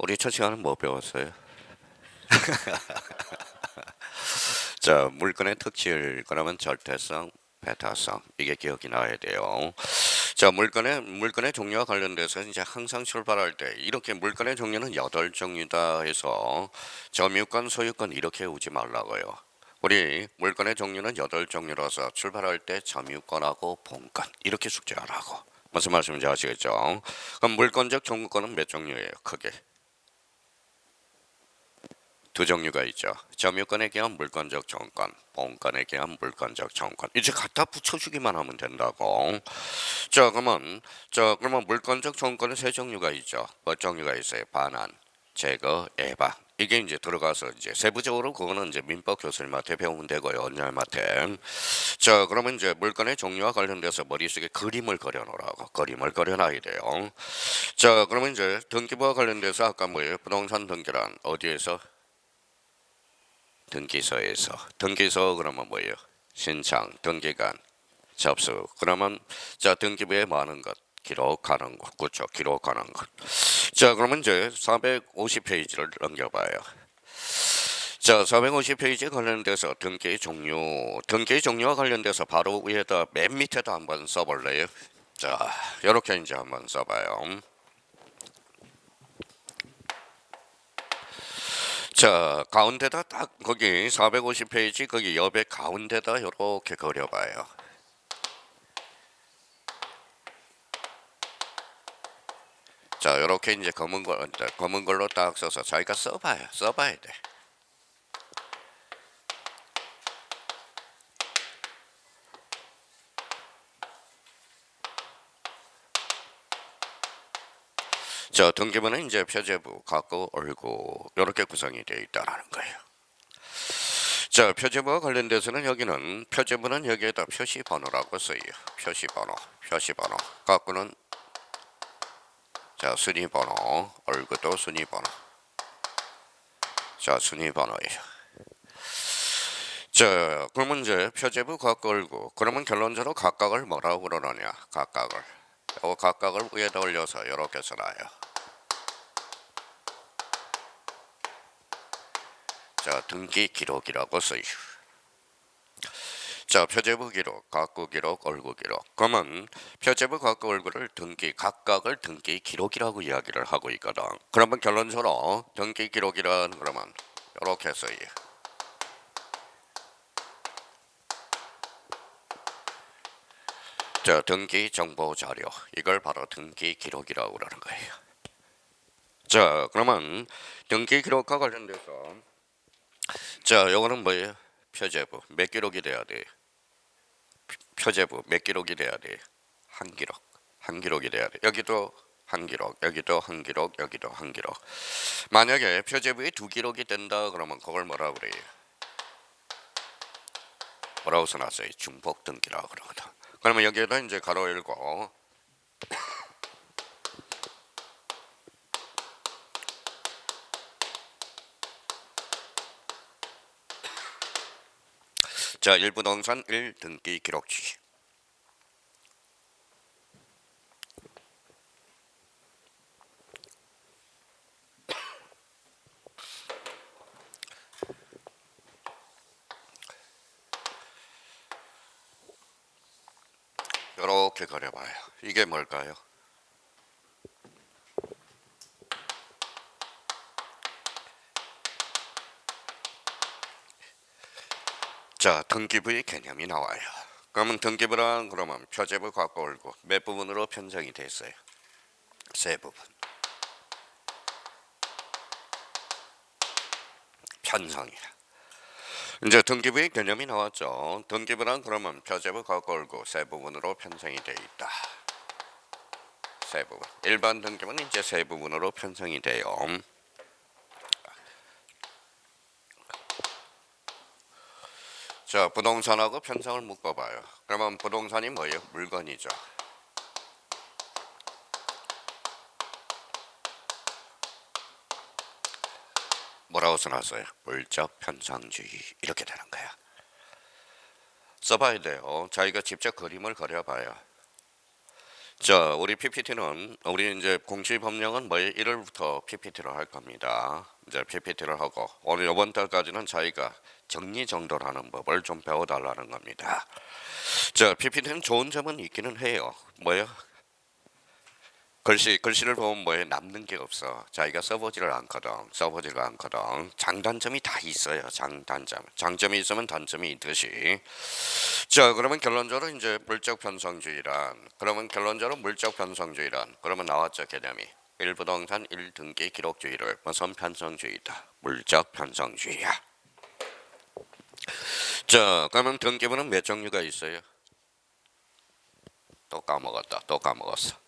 우리 첫 시간은 뭐 배웠어요? 자, 물건의 특질, 그러면 절대성, 배타성, 이게 기억이 나야 돼요. 자, 물건의 종류와 관련돼서 이제 항상 출발할 때 이렇게 물건의 종류는 8종류다 해서 점유권, 소유권 이렇게 오지 말라고요. 우리 물건의 종류는 8종류라서 출발할 때 점유권하고 본권 이렇게 숙제하라고. 무슨 말씀인지 아시겠죠? 그럼 물건적 종류권은 몇 종류예요? 크게 두 종류가 있죠. 점유권에 대한 물건적 정권, 본권에 대한 물건적 정권. 이제 갖다 붙여주기만 하면 된다고. 자, 그러면 물건적 정권은 세 종류가 있죠. 몇 종류가 있어요? 반환, 제거, 예방. 이게 이제 들어가서 이제 세부적으로 그거는 이제 민법 교수님한테 배우면 되고요. 원장님한테. 자, 그러면 이제 물건의 종류와 관련돼서 머릿속에 그림을 그려놓으라고. 그림을 그려놔야 돼요. 자, 그러면 이제 등기부와 관련돼서 아까 뭐예요? 부동산 등기란 어디에서? 등기소 그러면 뭐예요? 신청, 등기관, 접수. 그러면 자 등기부에 많은 것 기록하는 것, 그렇죠? 기록하는 것. 자 그러면 이제 450페이지를 넘겨봐요. 자 450페이지 관련돼서 등기 종류와 관련돼서 바로 위에다 맨 밑에다 한번 써볼래요? 자 이렇게 이제 한번 써봐요. 자 가운데다 딱 거기 450페이지 거기 옆에 가운데다 이렇게 그려봐요. 자, 이렇게 이제 검은 걸로 딱 써서 자기가 써봐야 돼. 자, 등기부는 이제 표제부, 갖고 얼고 이렇게 구성이 되어 있다라는 거예요. 자, 표제부와 관련돼서는 표제부는 여기에다 표시번호라고 써요. 표시번호. 갖고는 자 순위번호, 얼고도 순위번호. 자, 순위번호예요. 자, 그러면 이제 표제부 갖고 얼고 그러면 결론적으로 각각을 뭐라고 그러느냐? 각각을 위에다 올려서 이렇게 써놔요. 자, 등기 기록이라고 써요. 자, 표제부 기록, 각구 기록, 얼구 기록. 그러면 표제부 각구 얼구를 각각을 등기 기록이라고 이야기를 하고 있거든. 그러면 결론적으로 등기 기록이란 그러면 이렇게 써요. 자, 등기 정보 자료. 이걸 바로 등기 기록이라고 그러는 거예요. 자, 그러면 등기 기록과 관련돼서 자, 요거는 뭐예요? 표제부 몇 기록이 돼야 돼? 표제부 몇 기록이 돼야 돼? 한 기록이 돼야 돼. 여기도 한 기록, 여기도 한 기록, 여기도 한 기록. 만약에 표제부에 두 기록이 된다 그러면 그걸 뭐라고 그래요? 뭐라고 써놨어요? 중복 등기라고 그러거든. 그러면 여기에다 이제 가로 열고 자, 1부동산 1 등기 기록지. 이렇게 그려봐요. 이게 뭘까요? 자, 등기부의 개념이 나와요. 그러면 등기부란 그러면 표제부 갖고 올고 몇 부분으로 편성이 됐어요? 세 부분. 편성이야. 이제 등기부의 개념이 나왔죠. 등기부란 그러면 표제부 갖고 올고 세 부분으로 편성이 돼 있다. 세 부분. 일반 등기부는 이제 세 부분으로 편성이 돼요. 자, 부동산하고 편성을 묶어봐요. 그러면 부동산이 뭐예요? 물건이죠. 뭐라고 써놨어요? 물적 편성주의 이렇게 되는 거야. 써봐야 돼요. 자기가 직접 그림을 그려봐요. 자, 우리 PPT는 우리 이제 공시 법령은 뭐 1월부터 PPT를 할 겁니다. 이제 PPT를 하고 오늘 이번 달까지는 저희가 정리정돈하는 법을 좀 배워달라는 겁니다. 자, PPT는 좋은 점은 있기는 해요. 뭐요? 글씨를 보면 뭐에 남는 게 없어. 자기가 써보지를 않거든. 장단점이 다 있어요. 장점이 있으면 단점이 있듯이. 자, 그러면 결론적으로 이제 물적 편성주의란, 그러면 나왔죠, 개념이. 1부동산 1등기 기록주의를 무슨 편성주의다. 물적 편성주의야. 자, 그러면 등기부는 몇 종류가 있어요? 또 까먹었어.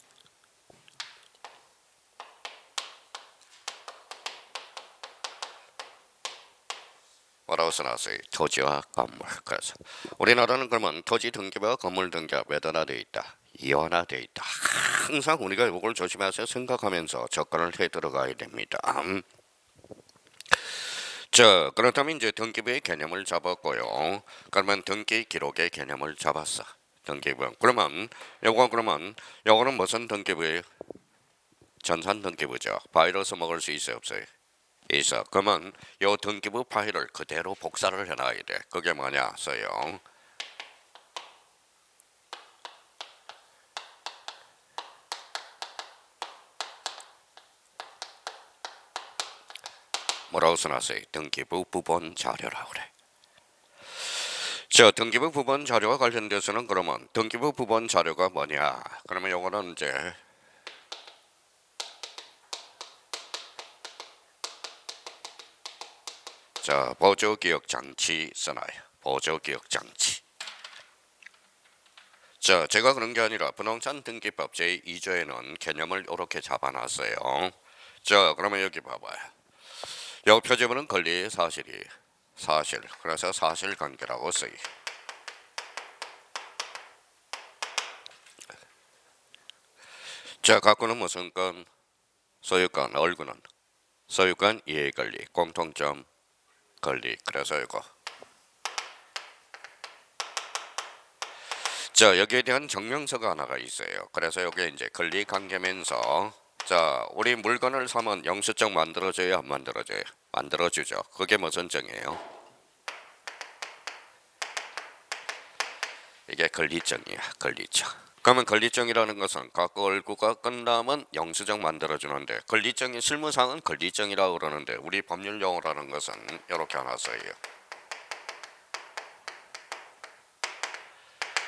뭐라고 써놨어요? 토지와 건물. 그래서 우리나라는 그러면 토지 등기부와 건물 등기가 몇 하나되어 있다. 이원화되어 있다. 항상 우리가 이걸 조심해서 생각하면서 접근을 해 들어가야 됩니다. 자, 그렇다면 이제 등기부의 개념을 잡았고요. 그러면 등기 기록의 개념을 잡았어. 등기부. 요거는 무슨 등기부예요? 전산 등기부죠. 바이러스 먹을 수 있어요, 없어요? 있어. 그러면 요 등기부 파일을 그대로 복사를 해놔야 돼. 그게 뭐냐? 써요. 뭐라고 써놨어요? 등기부 부본 자료라고 그래. 자, 등기부 부본 자료와 관련돼서는 그러면 등기부 부본 자료가 뭐냐? 그러면 요거는 이제 자, 보조기억장치 써놔요. 보조기억장치. 자, 제가 그런 게 아니라 부동산 등기법 제2조에는 개념을 이렇게 잡아놨어요. 자, 그러면 여기 봐봐요. 요 표지문은 권리 사실이 사실. 그래서 사실관계라고 써요. 자, 갖고는 무슨 건? 소유권, 얼구는 소유권 이해권리, 공통점 권리. 그래서 이거. 자, 여기에 대한 정명서가 하나가 있어요. 그래서 여기 이제 권리관계면서 자, 우리 물건을 사면 영수증 만들어줘요, 안 만들어줘요? 만들어주죠. 그게 무슨 증이에요? 이게 권리증이야, 권리증. 그러면 권리증이라는 것은 각 얼구가 끝나면 영수증 만들어주는데 권리증이 실무상은 권리증이라고 그러는데 우리 법률 용어라는 것은 이렇게 하나 써요.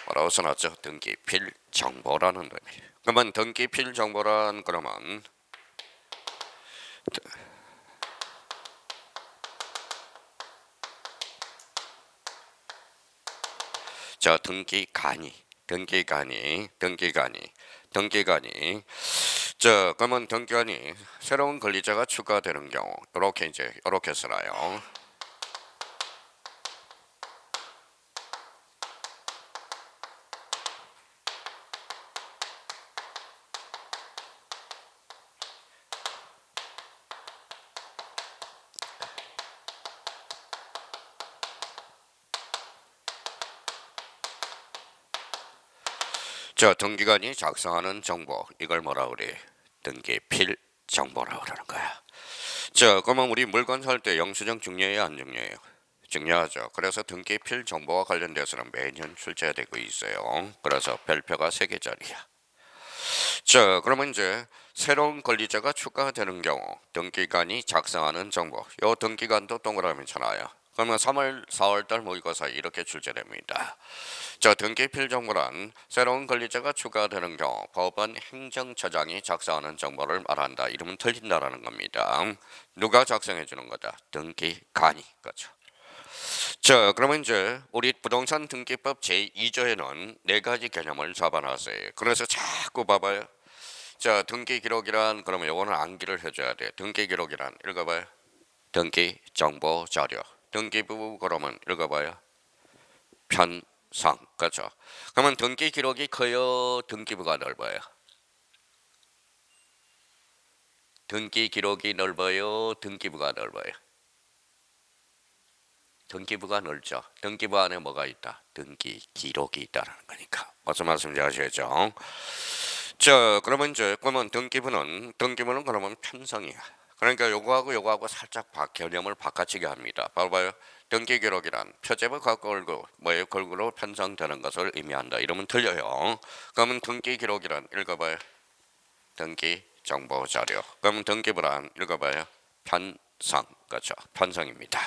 뭐라고 써놨죠? 등기필 정보라는 의미. 그러면 등기필 정보란 그러면 자, 등기관이 자, 그러면 등기관이 새로운 권리자가 추가되는 경우 이렇게 이제 이렇게 쓰나요? 자, 등기관이 작성하는 정보 이걸 뭐라 그래? 등기필 정보라고 그러는 거야. 자, 그러면 우리 물건 살 때 영수증 중요해요, 안 중요해요? 중요하죠. 그래서 등기필 정보와 관련돼서는 매년 출제되고 있어요. 그래서 별표가 3개짜리야. 자, 그러면 이제 새로운 권리자가 추가되는 경우 등기관이 작성하는 정보 요 등기관도 동그라미 쳐놔요. 그러면 3월, 4월달 모의고사 이렇게 출제됩니다. 자, 등기필 정보란 새로운 권리자가 추가되는 경우 법원 행정처장이 작성하는 정보를 말한다. 이러면 틀린다라는 겁니다. 누가 작성해 주는 거다? 등기관이. 그렇죠. 자, 그러면 이제 우리 부동산 등기법 제2조에는 4가지 개념을 잡아놨어요. 그래서 자꾸 봐봐요. 자, 등기 기록이란 그러면 요거는 암기를 해줘야 돼. 등기 기록이란 읽어봐요. 등기 정보 자료. 등기부 그러면 읽어봐요. 편성. 그렇죠. 그러면 등기 기록이 커요. 등기부가 넓어요. 등기 기록이 넓어요. 등기부가 넓어요. 등기부가 넓죠. 등기부 안에 뭐가 있다? 등기 기록이 있다는 거니까. 무슨 말씀인지 아시겠죠? 자, 그러면 이제 그러면 등기부는 그러면 편성이야. 그러니까 요거하고 살짝 개념을 바꿔치기 합니다. 봐봐요. 등기 기록이란 표제부 갖고 걸고 뭐에 걸고로 편성되는 것을 의미한다. 이러면 틀려요. 그러면 등기 기록이란 읽어봐요. 등기 정보 자료. 그러면 등기부란 읽어봐요. 편성. 그렇죠. 편성입니다.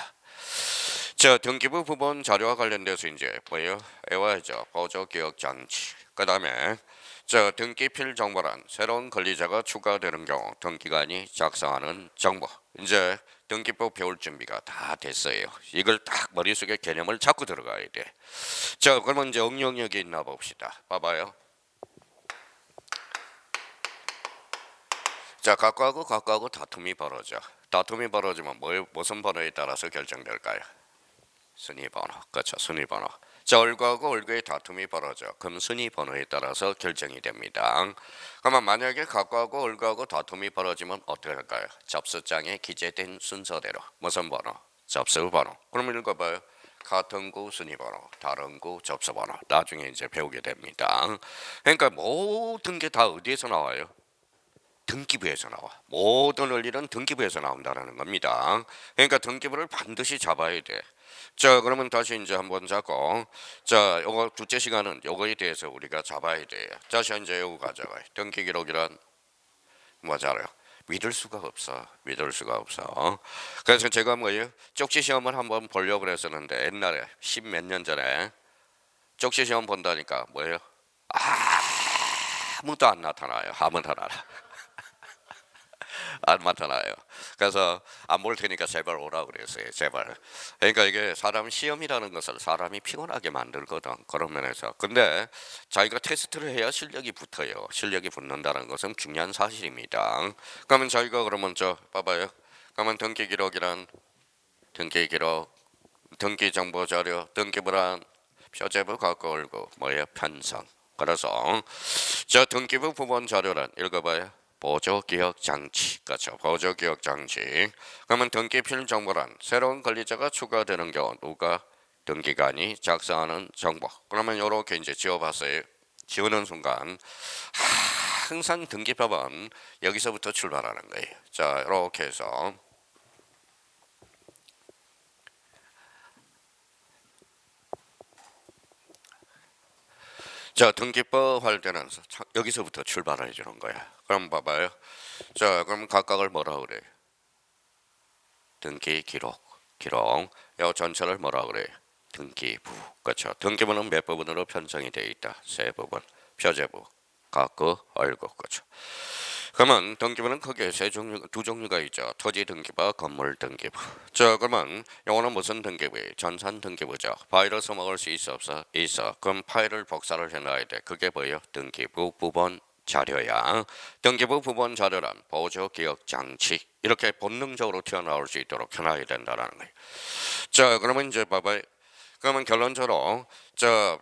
자, 등기부 부분 자료와 관련돼서 이제 뭐예요? 외워야죠. 보조 기억 장치. 그다음에 자, 등기필 정보란 새로운 권리자가 추가되는 경우 등기관이 작성하는 정보. 이제 등기법 배울 준비가 다 됐어요. 이걸 딱 머릿속에 개념을 잡고 들어가야 돼. 자, 그러면 이제 응용력이 있나 봅시다. 봐봐요. 자, 각과하고 다툼이 벌어져. 다툼이 벌어지면 무슨 번호에 따라서 결정될까요? 순위 번호. 그렇죠. 순위 번호. 자, 얼과의 다툼이 벌어져. 그럼 순위 번호에 따라서 결정이 됩니다. 그러면 만약에 각과하고 얼과하고 다툼이 벌어지면 어떻게 할까요? 접수장에 기재된 순서대로 무슨 번호? 접수 번호. 그럼 읽어봐요. 같은 구 순위 번호, 다른 구 접수 번호. 나중에 이제 배우게 됩니다. 그러니까 모든 게 다 어디에서 나와요? 등기부에서 나와. 모든 원리는 등기부에서 나온다는 겁니다. 그러니까 등기부를 반드시 잡아야 돼. 자, 그러면 다시 이제 한번 잡고, 자, 요거 둘째 시간은 요거에 대해서 우리가 잡아야 돼. 다시 이제 요거 가져가요. 등기 기록이란 뭐잖아요. 믿을 수가 없어. 믿을 수가 없어. 그래서 제가 뭐예요? 쪽지 시험을 한번 보려고 그랬었는데 옛날에 10몇 년 전에 쪽지 시험 본다니까 뭐예요? 아무도 안 나타나요. 아무도 안 나타나. 안 나타나요. 그래서 안 볼 테니까 제발 오라 그랬어요. 제발. 그러니까 이게 사람 시험이라는 것을 사람이 피곤하게 만들거든. 그런 면에서. 근데 자기가 테스트를 해야 실력이 붙어요. 실력이 붙는다는 것은 중요한 사실입니다. 그러면 자기가 그러면 저 봐봐요. 그러면 등기 기록이란 등기 기록, 등기 정보 자료, 등기부란 표제부 갖고 올고 뭐예요? 편성. 그래서 저 등기부 부분 자료란 읽어봐요. 보조기억 장치. 그렇죠. 보조기억 장치. 그러면 등기필 정보란 새로운 권리자가 추가되는 경우 누가 등기관이 작성하는 정보. 그러면 이렇게 이제 지워봤어요. 지우는 순간 항상 등기법은 여기서부터 출발하는 거예요. 자, 이렇게 해서 자, 등기법 할 때는 여기서부터 출발해 주는 거야. 그럼 봐봐요. 자, 그럼 각각을 뭐라 그래? 등기 기록. 요 전체를 뭐라 그래? 등기부. 그렇죠. 등기부는 몇 부분으로 편성이 되어 있다. 세 부분. 표제부, 각구, 얼구. 그렇죠. 그러면 등기부는 크게 두 종류가 있죠. 토지 등기부, 건물 등기부. 자, 그러면 요거는 무슨 등기부예요? 전산 등기부죠. 바이러스 먹을 수 있어 없어? 있어. 그럼 파일을 복사를 해놔야 돼. 그게 뭐예요? 등기부 부분 자료야. 등기부 부분 자료란 보조 기억 장치. 이렇게 본능적으로 튀어나올 수 있도록 해놔야 된다는 거예요. 자, 그러면 이제 봐봐요. 그러면 결론적으로 저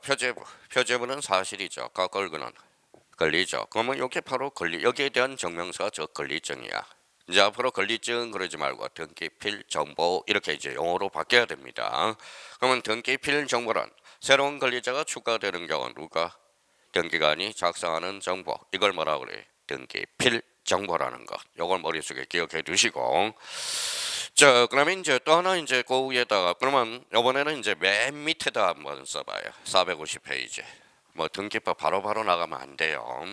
표제부는 사실이죠. 얼구는 권리죠. 그러면 이게 바로 여기에 대한 증명서가 저 권리증이야. 이제 앞으로 권리증 그러지 말고 등기필 정보 이렇게 이제 용어로 바뀌어야 됩니다. 그러면 등기필 정보란 새로운 권리자가 추가되는 경우 누가 등기관이 작성하는 정보 이걸 뭐라 그래? 등기필 정보라는 것. 이걸 머릿속에 기억해 두시고 자, 그러면 이제 또 하나 이제 그 위에다가 그러면 이번에는 이제 맨 밑에다 한번 써봐요. 450페이지. 뭐 등기법 바로바로 나가면 안 돼요.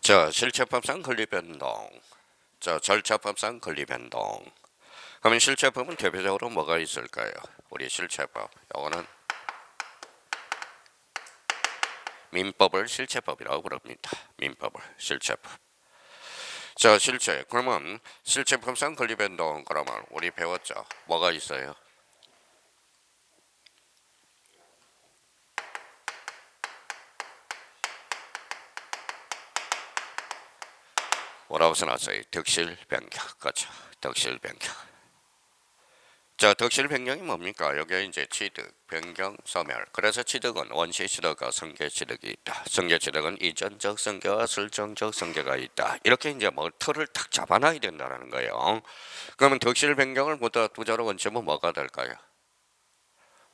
자, 실체법상 권리 변동. 자, 절차법상 권리 변동. 그러면 실체법은 대표적으로 뭐가 있을까요? 우리 실체법. 이거는 민법을 실체법이라고 부릅니다. 민법을 실체법. 자, 그러면 실체법상 권리 변동 그러면 우리 배웠죠. 뭐가 있어요? 뭐라고 써놨어요? 덕실 변경. 그렇죠. 덕실 변경. 자, 덕실 변경이 뭡니까? 여기에 이제 취득, 변경, 소멸. 그래서 취득은 원시 취득과 성계 취득이 있다. 성계 취득은 이전적 성계와 설정적 성계가 있다. 이렇게 이제 뭐 틀을 딱 잡아놔야 된다는 거예요. 그러면 덕실 변경을 보다 두자로 원점은 뭐가 될까요?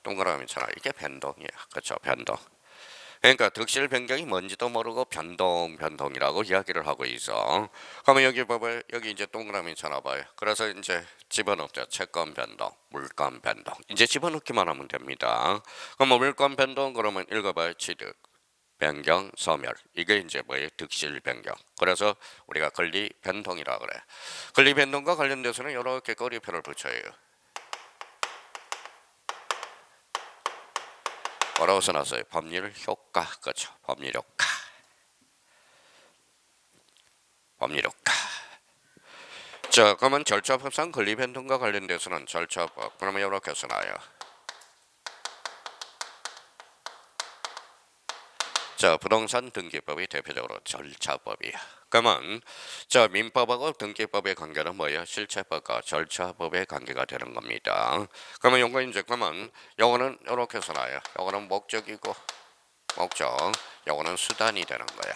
동그라미잖아. 이게 변동이야. 그렇죠? 변동. 그러니까 덕실 변경이 뭔지도 모르고 변동이라고 이야기를 하고 있어. 그러면 여기 봐봐요. 여기 이제 동그라미 쳐놔봐요. 그래서 이제 집어넣자. 채권 변동, 물권 변동. 이제 집어넣기만 하면 됩니다. 그럼 물권 변동 그러면 읽어봐요. 취득, 변경, 소멸. 이게 이제 뭐예요? 덕실 변경. 그래서 우리가 권리 변동이라 그래. 권리 변동과 관련돼서는 이렇게 꼬리표를 붙여요. 뭐라고 써놨어요? 법률 효과. 그렇죠. 법률 효과. 법률 효과. 자, 그러면 절차법상 권리 변동과 관련돼서는 절차법. 그러면 이렇게 써놔요. 자, 부동산 등기법이 대표적으로 절차법이야. 그러면 자, 민법하고 등기법의 관계는 뭐예요? 실체법과 절차법의 관계가 되는 겁니다. 그러면 요거 이제 그러면 요거는 이렇게 써놔요. 요거는 목적이고 목적, 요거는 수단이 되는 거야.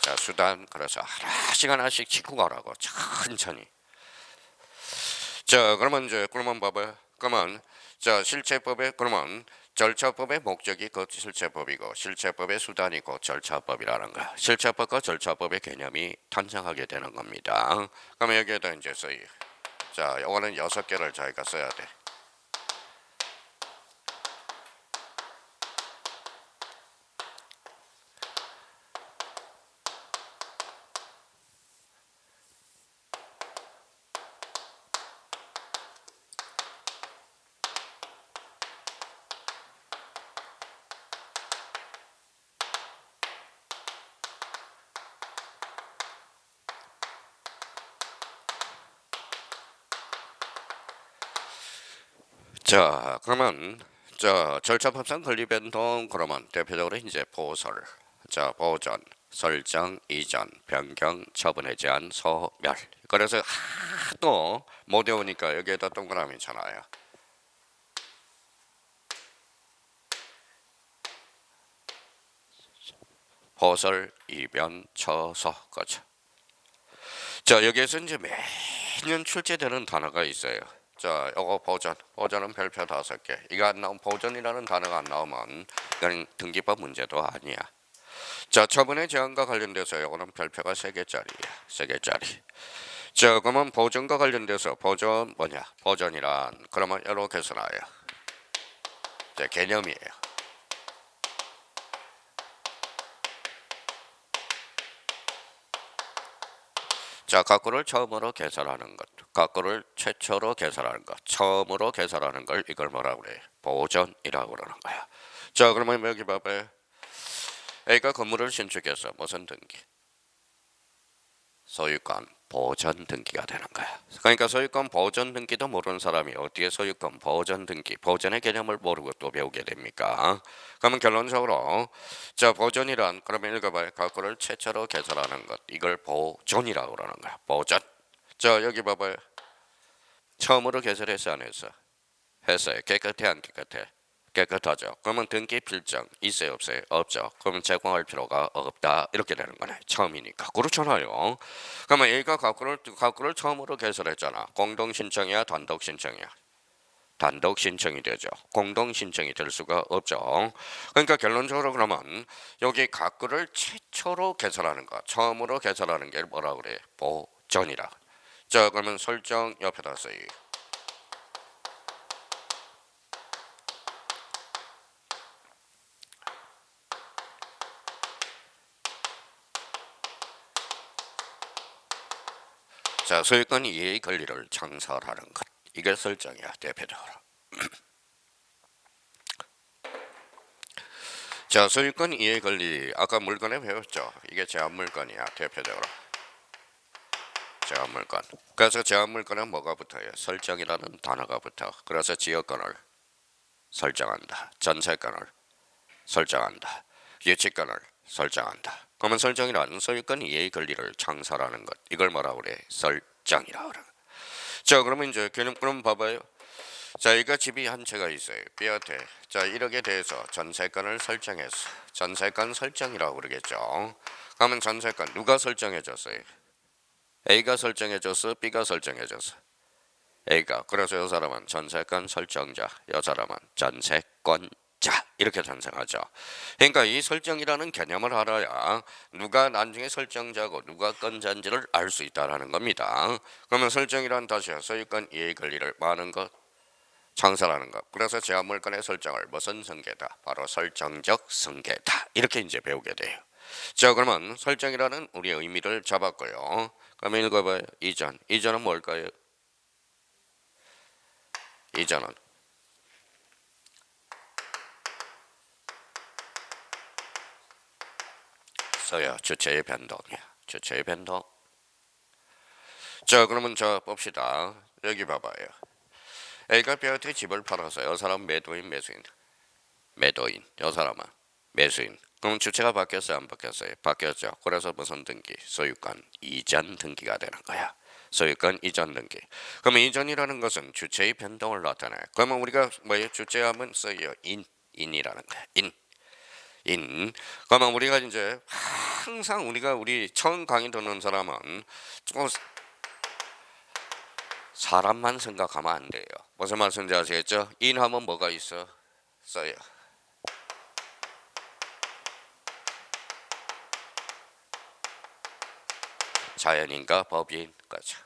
자, 수단. 그래서 하나씩 치고 가라고 천천히. 자, 그러면 이제 그러면 봐봐요. 그러면 자, 실체법의 그러면 절차법의 목적이 그 실체법이고 실체법의 수단이 고 절차법이라는 거야. 실체법과 절차법의 개념이 탄생하게 되는 겁니다. 그러면 여기에다 이제 써요. 자, 요거는 6개를 저희가 써야 돼. 자, 그러면 자, 절차법상 권리변동 그러면 대표적으로 이제 보설, 자, 보전, 설정, 이전, 변경, 처분 해제한, 소멸. 그래서 하도 못 외우니까 여기에다 동그라미 잖아요. 보설, 이변, 처소. 그렇죠. 자, 여기에서 이제 매년 출제되는 단어가 있어요. 자, 요거 보전은 별표 5개. 이거 안 나오면 보전이라는 단어가 안 나오면 이건 등기법 문제도 아니야. 자, 처분의 제한과 관련돼서 요거는 별표가 3개짜리야. 3개짜리. 자, 그러면 보전과 관련돼서 보전 뭐냐? 보전이란 그러면 이렇게 써놔요. 자, 개념이에요. 자, 각구를 처음으로 개설하는 것, 각구를 최초로 개설하는 것, 처음으로 개설하는 걸 이걸 뭐라고 그래? 보전이라고 그러는 거야. 자, 그러면 여기 봐봐요. A가 건물을 신축해서 무슨 등기? 소유권 보전 등기가 되는 거야. 그러니까 소유권 보전 등기도 모르는 사람이 어떻게 소유권 보전 등기, 보전의 개념을 모르고 또 배우게 됩니까? 그러면 결론적으로 자, 보전이란 그러면 읽어봐요. 각구를 최초로 개설하는 것, 이걸 보전이라고 그러는 거야. 보전. 자, 여기 봐봐요. 처음으로 개설했어 안 했어? 했어요. 깨끗해 안 깨끗해? 깨끗하죠. 그러면 등기 필정 있어요 없어요? 없죠. 그러면 제공할 필요가 없다 이렇게 되는 거네. 처음이니까. 그렇잖아요. 그러면 A가 가구를 처음으로 개설했잖아. 공동 신청이야 단독 신청이야? 단독 신청이 되죠. 공동 신청이 될 수가 없죠. 그러니까 결론적으로 그러면 여기 가구를 최초로 개설하는 거, 처음으로 개설하는 게 뭐라 그래? 보전이라. 자, 그러면 설정 옆에다 써요. 자, 소유권 이해의 권리를 창설하는 것. 이게 설정이야, 대표적으로. 자, 소유권 이해 권리 아까 물건에 배웠죠. 이게 제한물건이야, 대표적으로. 제한물건. 그래서 제한물건은 뭐가 붙어요? 설정이라는 단어가 붙어. 그래서 지역권을 설정한다. 전세권을 설정한다. 유치권을 설정한다. 그러면 설정이란 소유권 이해의 권리를 창설하는 것. 이걸 뭐라고 그래? 설정이라고 그래. 자, 그러면 이제 개념 그럼 봐봐요. 자, 이거 집이 한 채가 있어요. B한테. 자, 1억에 대해서 전세권을 설정했어. 전세권 설정이라고 그러겠죠. 그러면 전세권 누가 설정해줬어요? A가 설정해줬어? B가 설정해줬어? A가. 그래서 이 사람은 전세권 설정자, 이 사람은 전세권자 이렇게 전생하죠. 그러니까 이 설정이라는 개념을 알아야 누가 나중에 설정자고 누가 건자인지를 알 수 있다라는 겁니다. 그러면 설정이란 다시요 소유권 이해 권리를 많은 것 창설하는 것. 그래서 제한물권의 설정을 무슨 성계다? 바로 설정적 성계다. 이렇게 이제 배우게 돼요. 자, 그러면 설정이라는 우리의 의미를 잡았고요. 그러면 읽어봐요. 이전. 이전은 뭘까요? 이전은 써요. 주체의 변동이야. 주체의 변동. 자, 그러면 저 봅시다. 여기 봐봐요. A가 B한테 집을 팔아서 이 사람 매도인 매수인. 매도인. 이 사람은 매수인. 그럼 주체가 바뀌었어요? 안 바뀌었어요? 바뀌었죠. 그래서 무슨 등기? 소유권 이전 등기가 되는 거야. 소유권 이전 등기. 그러면 이전이라는 것은 주체의 변동을 나타내. 그러면 우리가 뭐예요? 주체하면 써요. 인이라는 거야. 인. 그러면 우리가 이제 항상 우리 처음 강의 듣는 사람은 좀 사람만 생각하면 안 돼요. 무슨 말씀인지 아시겠죠? 인하면 뭐가 있어? 써요. 자연인과 법인. 그렇죠.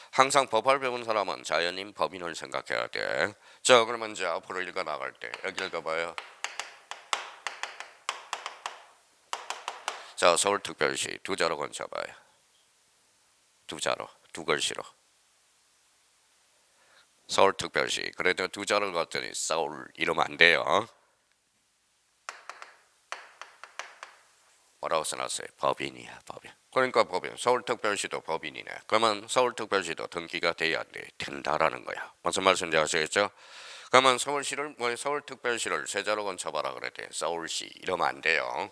항상 법을 배운 사람은 자연인, 법인을 생각해야 돼. 자, 그러면 이제 앞으로 읽어 나갈 때 여기 읽어봐요. 자, 서울특별시 두 자로 건쳐봐요. 두 자로, 두 글씨로. 서울특별시. 그래도 두 자를 갔더니 서울 이러면 안 돼요. 뭐라고 써놨어요? 법인이야, 법인. 그러니까 법인. 서울특별시도 법인이네. 그러면 서울특별시도 등기가 돼야 돼. 된다라는 거야. 무슨 말씀인지 아시겠죠? 그러면 서울시를 서울특별시를 세 자로 건쳐봐라 그랬대. 서울시 이러면 안 돼요.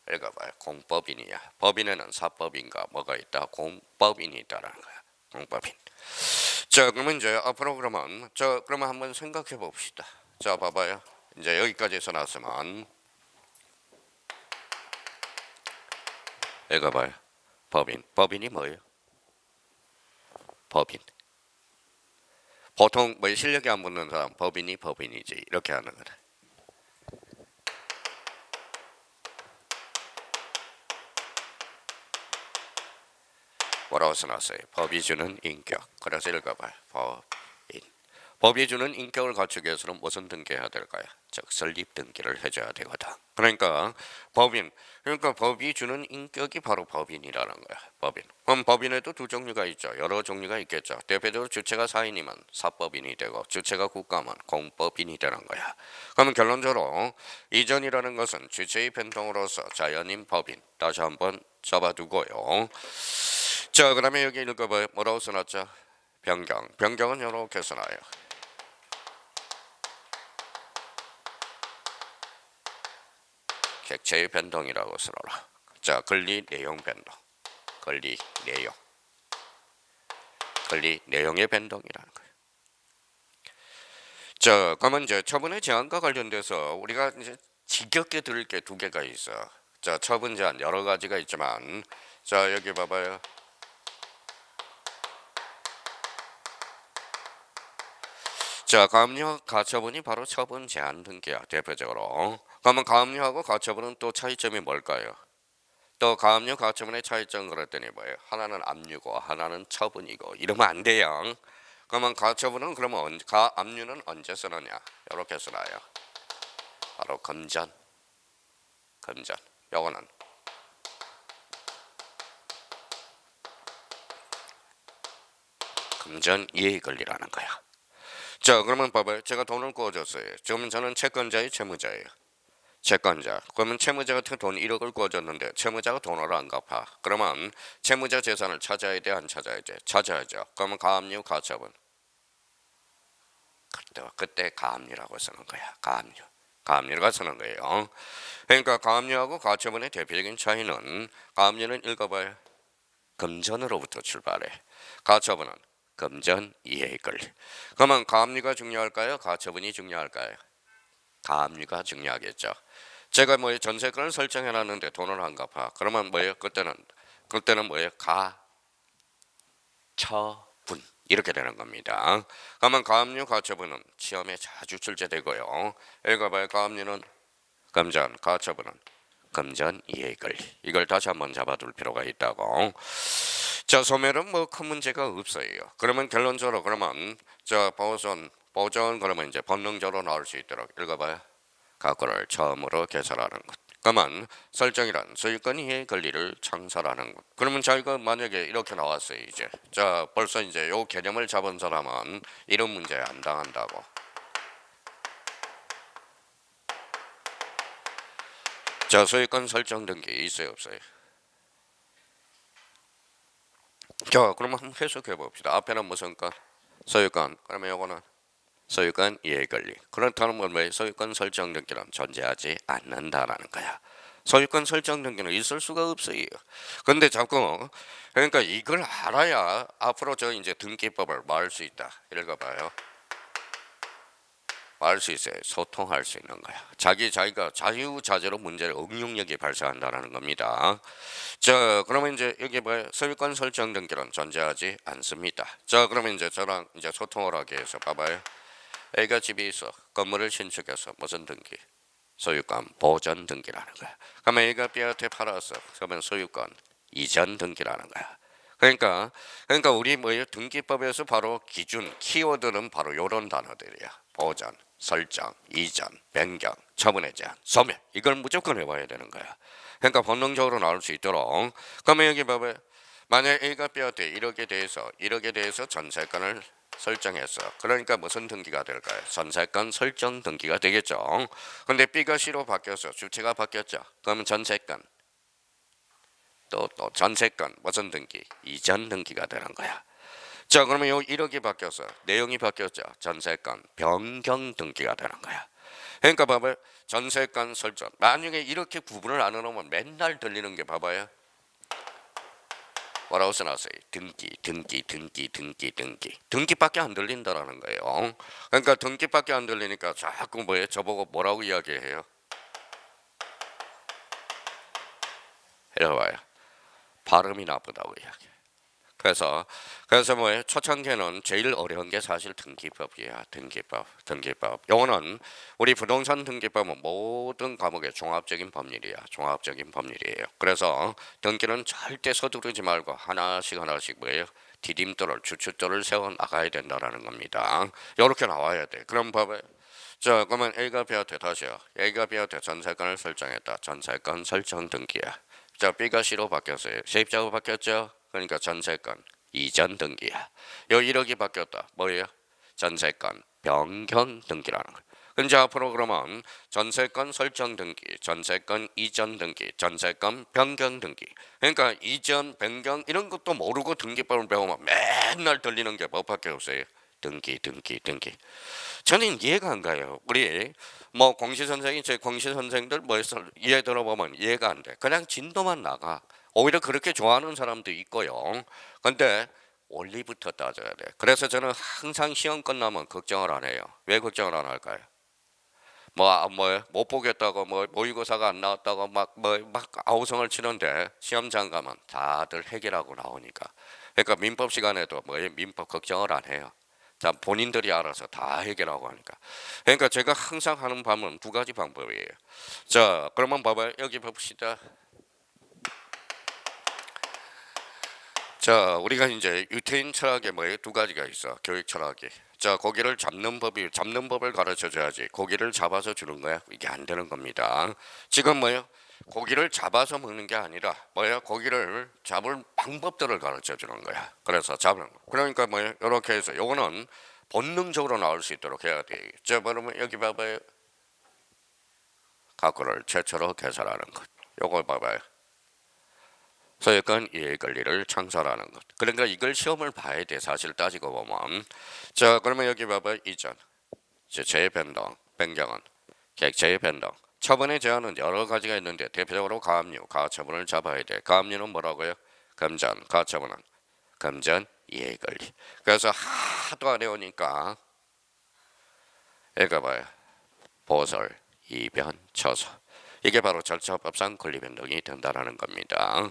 읽어봐요. 공법인이야. 법인에는 사법인과 뭐가 있다? 공법인이 있다라는 거야. 공법인. 자, 그러면 이제 앞으로 그러면 한번 생각해 봅시다. 자, 봐봐요. 이제 여기까지 해서 나왔으면 읽어봐요. 법인. 법인이 뭐예요? 법인. 보통 뭐 실력이 안 붙는 사람 법인이 법인이지 이렇게 하는 거다. 뭐라고 써놨어요? 법이 주는 인격. 그래서 읽어봐요. 법인. 법이 주는 인격을 갖추기 위해서는 무슨 등기해야 될까요? 즉 설립 등기를 해줘야 되거든. 그러니까 법인. 그러니까 법이 주는 인격이 바로 법인이라는 거야. 법인. 그럼 법인에도 두 종류가 있죠. 여러 종류가 있겠죠. 대표적으로 주체가 사인이면 사법인이 되고 주체가 국가면 공법인이 되는 거야. 그러면 결론적으로 이전이라는 것은 주체의 변동으로서 자연인 법인. 다시 한번 잡아두고요. 자, 그다음에 여기 읽어봐요. 뭐라고 써놨죠? 변경. 변경은 이렇게 써놔요. 객체의 변동이라고 써놔라. 자, 권리 내용 변동. 권리 내용. 권리 내용의 변동이라는 거예요. 자, 그러면 이제 처분의 제한과 관련돼서 우리가 이제 지겹게 들을 게 두 개가 있어. 자, 처분 제한 여러 가지가 있지만, 자 여기 봐봐요. 자, 가압류 가처분이 바로 처분 제한 등기야. 대표적으로. 그러면 가압류하고 가처분은 또 차이점이 뭘까요? 또 가압류 가처분의 차이점 그랬더니 뭐예요? 하나는 압류고 하나는 처분이고 이러면 안 돼요. 그러면 가처분은 그러면 가압류는 언제 쓰느냐? 이렇게 쓰나요? 바로 금전. 금전. 요거는 금전 이해 권리라는 거야. 자, 그러면 봐봐요. 제가 돈을 구워줬어요. 지금 저는 채권자의 채무자예요. 채권자. 그러면 채무자한테 돈 1억을 구워줬는데 채무자가 돈을 안 갚아. 그러면 채무자 재산을 찾아야 돼, 안 찾아야 돼? 찾아야죠. 그러면 가압류, 가처분. 그때 가압류라고 쓰는 거야. 가압류. 가압류가 쓰는 거예요. 그러니까 가압류하고 가처분의 대표적인 차이는 가압류는 읽어봐요. 금전으로부터 출발해. 가처분은 금전 이해의 권리. 그러면 가압류가 중요할까요? 가처분이 중요할까요? 가압류가 중요하겠죠. 제가 뭐 전세권을 설정해 놨는데 돈을 안 갚아. 그러면 뭐예요? 그때는 뭐예요? 가처분 이렇게 되는 겁니다. 그러면 가압류 가처분은 시험에 자주 출제되고요. 읽어봐요. 가압류는 금전, 가처분은 금전 이해의 권리. 이걸 다시 한번 잡아둘 필요가 있다고. 자, 소멸은 뭐 큰 문제가 없어요. 그러면 결론적으로 그러면 자 보존 그러면 이제 본능적으로 나올 수 있도록 읽어봐요. 가구를 처음으로 개설하는 것. 그러면 설정이란 소유권 이해의 권리를 창설하는 것. 그러면 자 이거 만약에 이렇게 나왔어요 이제. 자 벌써 이제 요 개념을 잡은 사람은 이런 문제 안 당한다고. 자 소유권 설정 등기 있어요 없어요? 자 그러면 한번 해석해 봅시다. 앞에는 무슨 건? 소유권. 그러면 요거는 소유권 이해의 권리. 그렇다는 건 왜 소유권 설정 등기는 존재하지 않는다라는 거야. 소유권 설정 등기는 있을 수가 없어요. 근데 자꾸 그러니까 이걸 알아야 앞으로 저 이제 등기법을 말 수 있다. 읽어봐요. 말 수 있어요. 소통할 수 있는 거야. 자기가 자유자재로 문제를 응용력이 발생한다는 겁니다. 자, 그러면 이제 여기 뭐예요? 소유권 설정 등기는 존재하지 않습니다. 자, 그러면 이제 저랑 이제 소통을 하기 위해서 봐봐요. A가 집이 있어. 건물을 신축해서 무슨 등기? 소유권 보전 등기라는 거야. 그러면 A가 B한테 팔았어. 그러면 소유권 이전 등기라는 거야. 그러니까 우리 뭐예요? 등기법에서 바로 기준 키워드는 바로 이런 단어들이야. 보전, 설정, 이전, 변경, 처분의 제한, 소멸. 이걸 무조건 해봐야 되는 거야. 그러니까 본능적으로 나올 수 있도록. 그러면 여기 봐봐요. 만약 A가 B한테 1억에 대해서 전세권을 설정했어. 그러니까 무슨 등기가 될까요? 전세권 설정 등기가 되겠죠. 근데 B가 C로 바뀌어서 주체가 바뀌었죠. 그러면 전세권 또 전세권 무슨 등기? 이전 등기가 되는 거야. 자 그러면 요 1억이 바뀌어서 내용이 바뀌었죠. 전세권 변경 등기가 되는 거야. 그러니까 봐봐요. 전세권 설정. 만약에 이렇게 구분을 안 해놓으면 맨날 들리는 게 봐봐요. 뭐라고 써놨어요? 등기밖에 안 들린다라는 거예요. 그러니까 등기밖에 안 들리니까 자꾸 뭐예요? 저보고 뭐라고 이야기해요? 이래봐요. 발음이 나쁘다고 이야기해. 그래서 뭐예요? 초창기에는 제일 어려운 게 사실 등기법이야. 등기법. 요거는 우리 부동산 등기법은 모든 과목의 종합적인 법률이에요. 그래서 등기는 절대 서두르지 말고 하나씩 뭐예요? 디딤돌을 주춧돌을 세워 나가야 된다라는 겁니다. 이렇게 나와야 돼. 그럼 봐봐요. 자, 그러면 A가 B한테 다시요. A가 B한테 전세권을 설정했다. 전세권 설정 등기야. 자, B가 C로 바뀌었어요. 세입자가 바뀌었죠. 그러니까 전세권 이전 등기야. 요 1억이 바뀌었다. 뭐예요? 전세권 변경 등기라는 거예요. 근데 앞으로 그러면 전세권 설정 등기, 전세권 이전 등기, 전세권 변경 등기. 그러니까 이전, 변경 이런 것도 모르고 등기법을 배우면 맨날 들리는 게 뭐밖에 없어요. 등기. 저는 이해가 안 가요. 우리 뭐 제 공시 선생들 뭐 이해 들어보면 이해가 안 돼. 그냥 진도만 나가. 오히려 그렇게 좋아하는 사람도 있고요. 근데 원리부터 따져야 돼. 그래서 저는 항상 시험 끝나면 걱정을 안 해요. 왜 걱정을 안 할까요? 못 보겠다고 모의고사가 안 나왔다고 막 아우성을 치는데 시험장 가면 다들 해결하고 나오니까. 그러니까 민법 시간에도 민법 걱정을 안 해요. 자, 본인들이 알아서 다 해결하고 하니까. 그러니까 제가 항상 하는 방법은 두 가지 방법이에요. 자, 그러면 봐봐요. 여기 봅시다. 자, 우리가 이제 유태인 철학에 두 가지가 있어. 교육 철학이. 자, 고기를 잡는 법을 가르쳐 줘야지. 고기를 잡아서 주는 거야. 이게 안 되는 겁니다. 지금 고기를 잡아서 먹는 게 아니라 고기를 잡을 방법들을 가르쳐 주는 거야. 그래서 잡는 거. 그러니까 이렇게 해서 요거는 본능적으로 나올 수 있도록 해야 돼. 자, 그러면 여기 봐봐요. 가구를 최초로 개설하는 것. 요거 봐봐요. 소유권 이해의 권리를 창설하는 것. 그러니까 이걸 시험을 봐야 돼. 사실 따지고 보면. 자, 그러면 여기 봐봐. 이전, 재변동, 변경은 객체의 변동. 처분의 제한은 여러 가지가 있는데 대표적으로 가압류, 가처분을 잡아야 돼. 가압류는 뭐라고요? 금전, 가처분은 금전, 이해관리. 그래서 하도 안 해오니까 읽어봐요. 보설, 이변, 처서. 이게 바로 절차법상 권리변동이 된다는 겁니다.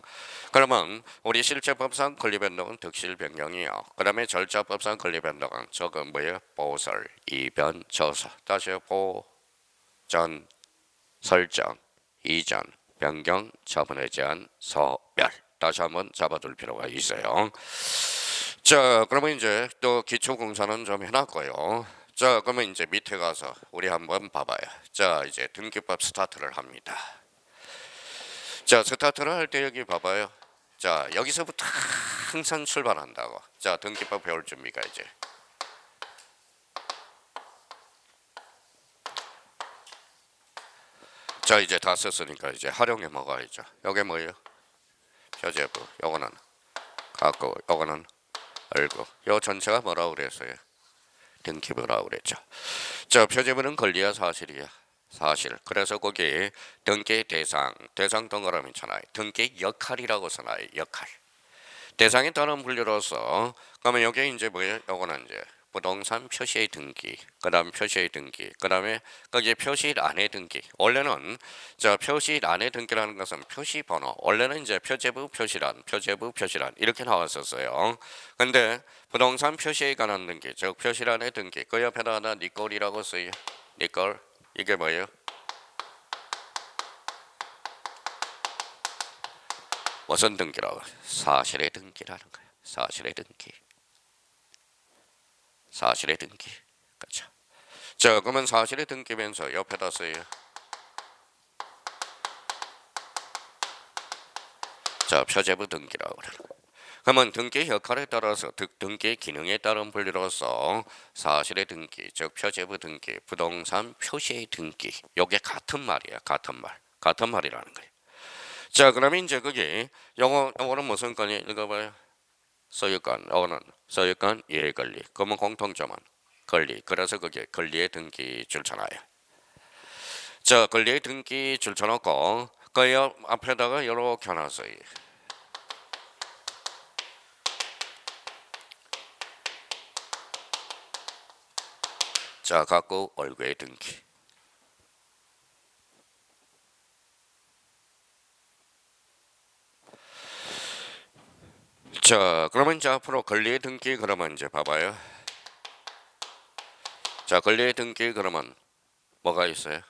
그러면 우리 실체법상 권리변동은 득실 변경이요. 그 다음에 절차법상 권리변동은 저거 뭐예요? 보설, 이변, 처서. 다시요. 보전, 설정, 이전, 변경, 처분의 제한, 서별. 다시 한번 잡아둘 필요가 있어요. 자, 그러면 이제 또 기초공사는 좀 해놨고요. 자, 그러면 이제 밑에 가서 우리 한번 봐봐요. 자, 이제 등기법 스타트를 합니다. 자, 스타트를 할 때 여기 봐봐요. 자, 여기서부터 항상 출발한다고. 자, 등기법 배울 준비가 이제. 자, 이제 다 썼으니까 이제 활용해 먹어야죠. 요게 뭐예요? 표제부. 요거는 갖고, 요거는 얼고. 요 전체가 뭐라고 그랬어요? 등기부라고 그랬죠. 자, 표제부는 권리야 사실이야? 사실. 그래서 거기 등기 대상, 대상 동그라미 쳐놔요. 등기 역할이라고 써놔요. 역할. 대상에 따른 분류로서 그러면 여기 이제 뭐예요? 요거는 이제 부동산 표시의 등기, 그다음 표시의 등기, 그다음에 거기에 표시일 안의 등기. 원래는 자 표시일 안의 등기라는 것은 표시 번호. 원래는 이제 표제부 표시란, 표제부 표시란 이렇게 나왔었어요. 근데 부동산 표시에 관한 등기, 즉 표시일 안의 등기. 그 옆에다 하나 니꼴이라고 써요. 니꼴. 이게 뭐예요? 무슨 등기라고? 사실의 등기라는 거예요. 사실의 등기. 사실의 등기. 그렇죠. 자, 그러면 사실의 등기면서 옆에다 써요. 자, 표제부 등기라고 그래요. 그러면 등기 역할에 따라서 등기 기능에 따른 분류로서 사실의 등기, 즉 표제부 등기, 부동산 표시의 등기. 요게 같은 말이야. 같은 말. 같은 말이라는 거예요. 자, 그러면 이제 그게 요거는 무슨 건이 읽어봐요. 소유권. 요거는 소유권 이해관리. 그러면 공통점은 권리. 그래서 그게 권리의 등기 줄쳐놔요. 자, 권리의 등기 줄쳐놓고 그 앞에다가 이렇게 놨어요. 자, 갖고 얼굴의 등기. 자, 그러면 이제 앞으로 권리의 등기 그러면 이제 봐봐요. 자, 권리의 등기 그러면 뭐가 있어요?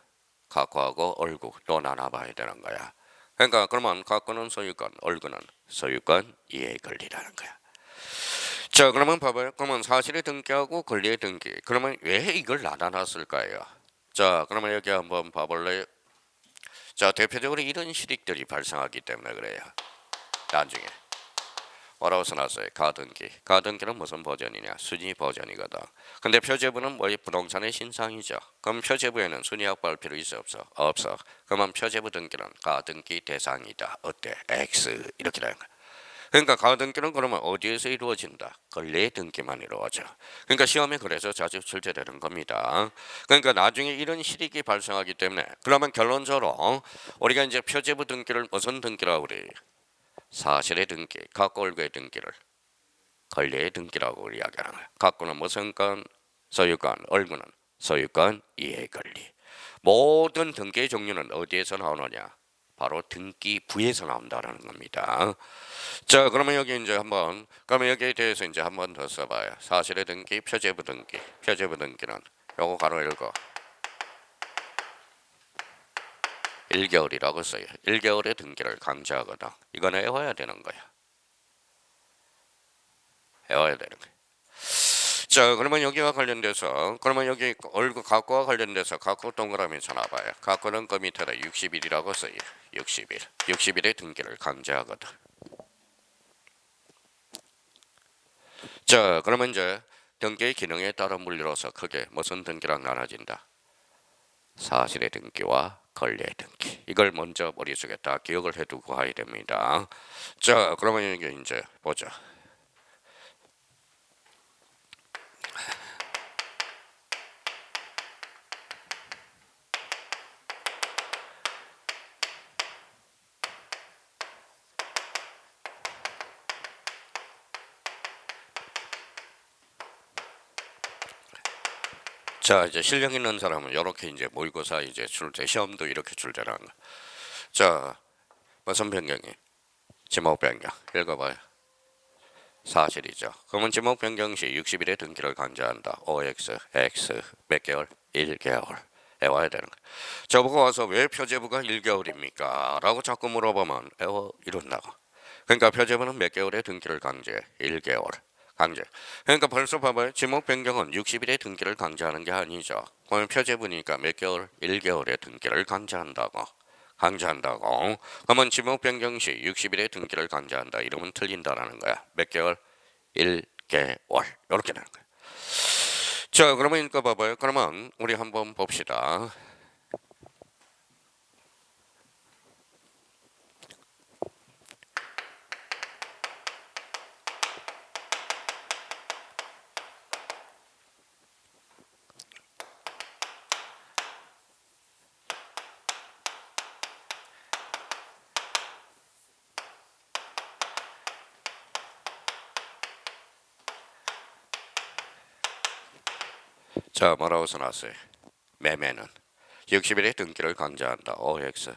갖고하고 얼굴 또 나눠봐야 되는 거야. 그러니까 그러면 갖고는 소유권, 얼굴은 소유권 이해 권리라는 거야. 자, 그러면 봐봐요. 그러면 사실의 등기하고 권리의 등기. 그러면 왜 이걸 나눠놨을까요? 자, 그러면 여기 한번 봐볼래요? 자, 대표적으로 이런 실익들이 발생하기 때문에 그래요. 나중에. 뭐라고 써놨어요? 가등기. 가등기는 무슨 버전이냐? 순위 버전이거든. 근데 표제부는 뭐 부동산의 신상이죠. 그럼 표제부에는 순위학 발표로 있어 없어? 없어. 그러면 표제부 등기는 가등기 대상이다. 어때? X 이렇게 되는 거야. 그러니까 가등기는 그러면 어디에서 이루어진다? 권리 등기만 이루어져. 그러니까 시험에 그래서 자주 출제되는 겁니다. 그러니까 나중에 이런 실익이 발생하기 때문에 그러면 결론적으로 우리가 이제 표제부 등기를 무슨 등기라고 그래? 사실의 등기, 갖고 얼굴의 등기를 권리의 등기라고 이야기하는 거야. 갖고는 무슨 건? 소유권, 얼굴은 소유권 이해 권리. 모든 등기의 종류는 어디에서 나오느냐? 바로 등기부에서 나온다라는 겁니다. 자, 그러면 여기 이제 한번 그러면 여기에 대해서 이제 한번 더 써봐요. 사실의 등기, 표제부 등기. 표제부 등기는 요거 가로 읽고 1개월이라고 써요. 1개월의 등기를 강제하거든. 이거는 외워야 되는 거야. 외워야 되는 거야. 자, 그러면 여기와 관련돼서 그러면 여기 얼굴 갖고와 관련돼서 갖고 동그라미 쳐놔봐요. 갖고는 그 밑에다 60일이라고 써요. 60일. 60일의 등기를 강제하거든. 자, 그러면 이제 등기의 기능에 따른 분류로서 크게 무슨 등기랑 나눠진다? 사실의 등기와 권리의 등기. 이걸 먼저 머릿속에 다 기억을 해두고 가야 됩니다. 자, 그러면 이게 이제 보자. 자, 이제 실력 있는 사람은 이렇게 이제 모의고사 이제 출제, 시험도 이렇게 출제라는 거. 자, 무슨 변경이? 지목 변경. 읽어봐요. 사실이죠. 그러면 지목 변경 시 60일의 등기를 강제한다. OX, X 몇 개월? 1개월. 외워야 되는 거예요. 저보고 와서 왜 표제부가 1개월입니까? 라고 자꾸 물어보면 외워 이런다고. 그러니까 표제부는 몇 개월의 등기를 강제? 1개월. 강제. 그러니까 벌써 봐봐요. 지목 변경은 60일의 등기를 강제하는 게 아니죠. 그러면 표제부니까 몇 개월? 1개월의 등기를 강제한다고. 강제한다고. 그러면 지목 변경 시 60일의 등기를 강제한다. 이러면 틀린다라는 거야. 몇 개월? 1개월. 이렇게 되는 거야. 자, 그러면 이거 봐봐요. 그러면 우리 한번 봅시다. 자, 뭐라고 써놨어요? 매매는 60일의 등기를 강제한다. OX.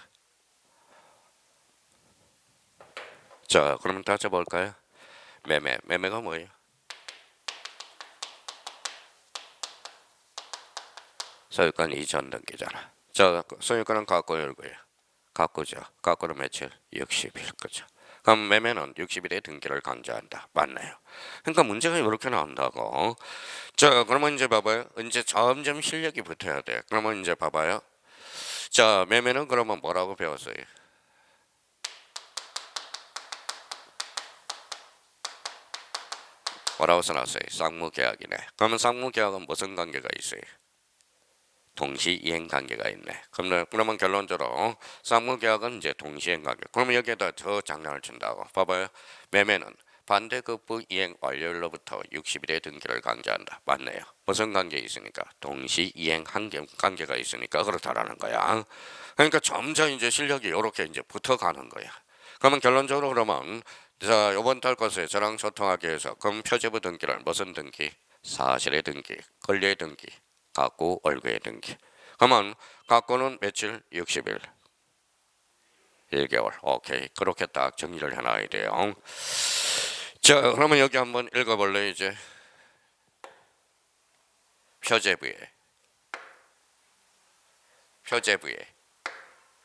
자, 그러면 따져볼까요? 매매가 뭐예요? 소유권 이전 등기잖아. 자, 소유권은 갖고 열고요. 갖고죠. 갖고는 며칠? 60일. 그죠. 그럼 매매는 60일의 등기를 강제한다. 맞나요? 그러니까 문제가 이렇게 나온다고. 자, 그러면 이제 봐봐요. 이제 점점 실력이 붙어야 돼. 그러면 이제 봐봐요. 자, 매매는 그러면 뭐라고 배웠어요? 뭐라고 써놨어요? 쌍무계약이네. 그러면 쌍무계약은 무슨 관계가 있어요? 동시이행 관계가 있네. 그러면 결론적으로 쌍무계약은 이제 동시이행 관계. 그러면 여기에다 더 장난을 친다고. 봐봐요. 매매는 반대급부 이행 완료일로부터 60일의 등기를 강제한다. 맞네요. 무슨 관계 있으니까? 동시이행 관계가 있으니까 그렇다라는 거야. 그러니까 점점 이제 실력이 이렇게 이제 붙어가는 거야. 그러면 결론적으로 그러면 자, 이번 달 것에 저랑 소통하기 위해서 그럼 표제부 등기를 무슨 등기? 사실의 등기, 권리의 등기, 갖고 월구의 등기. 그러면 갖고는 며칠? 60일. 1개월. 오케이. 그렇게 딱 정리를 해놔야 돼요. 자, 그러면 여기 한번 읽어볼래 이제. 표제부의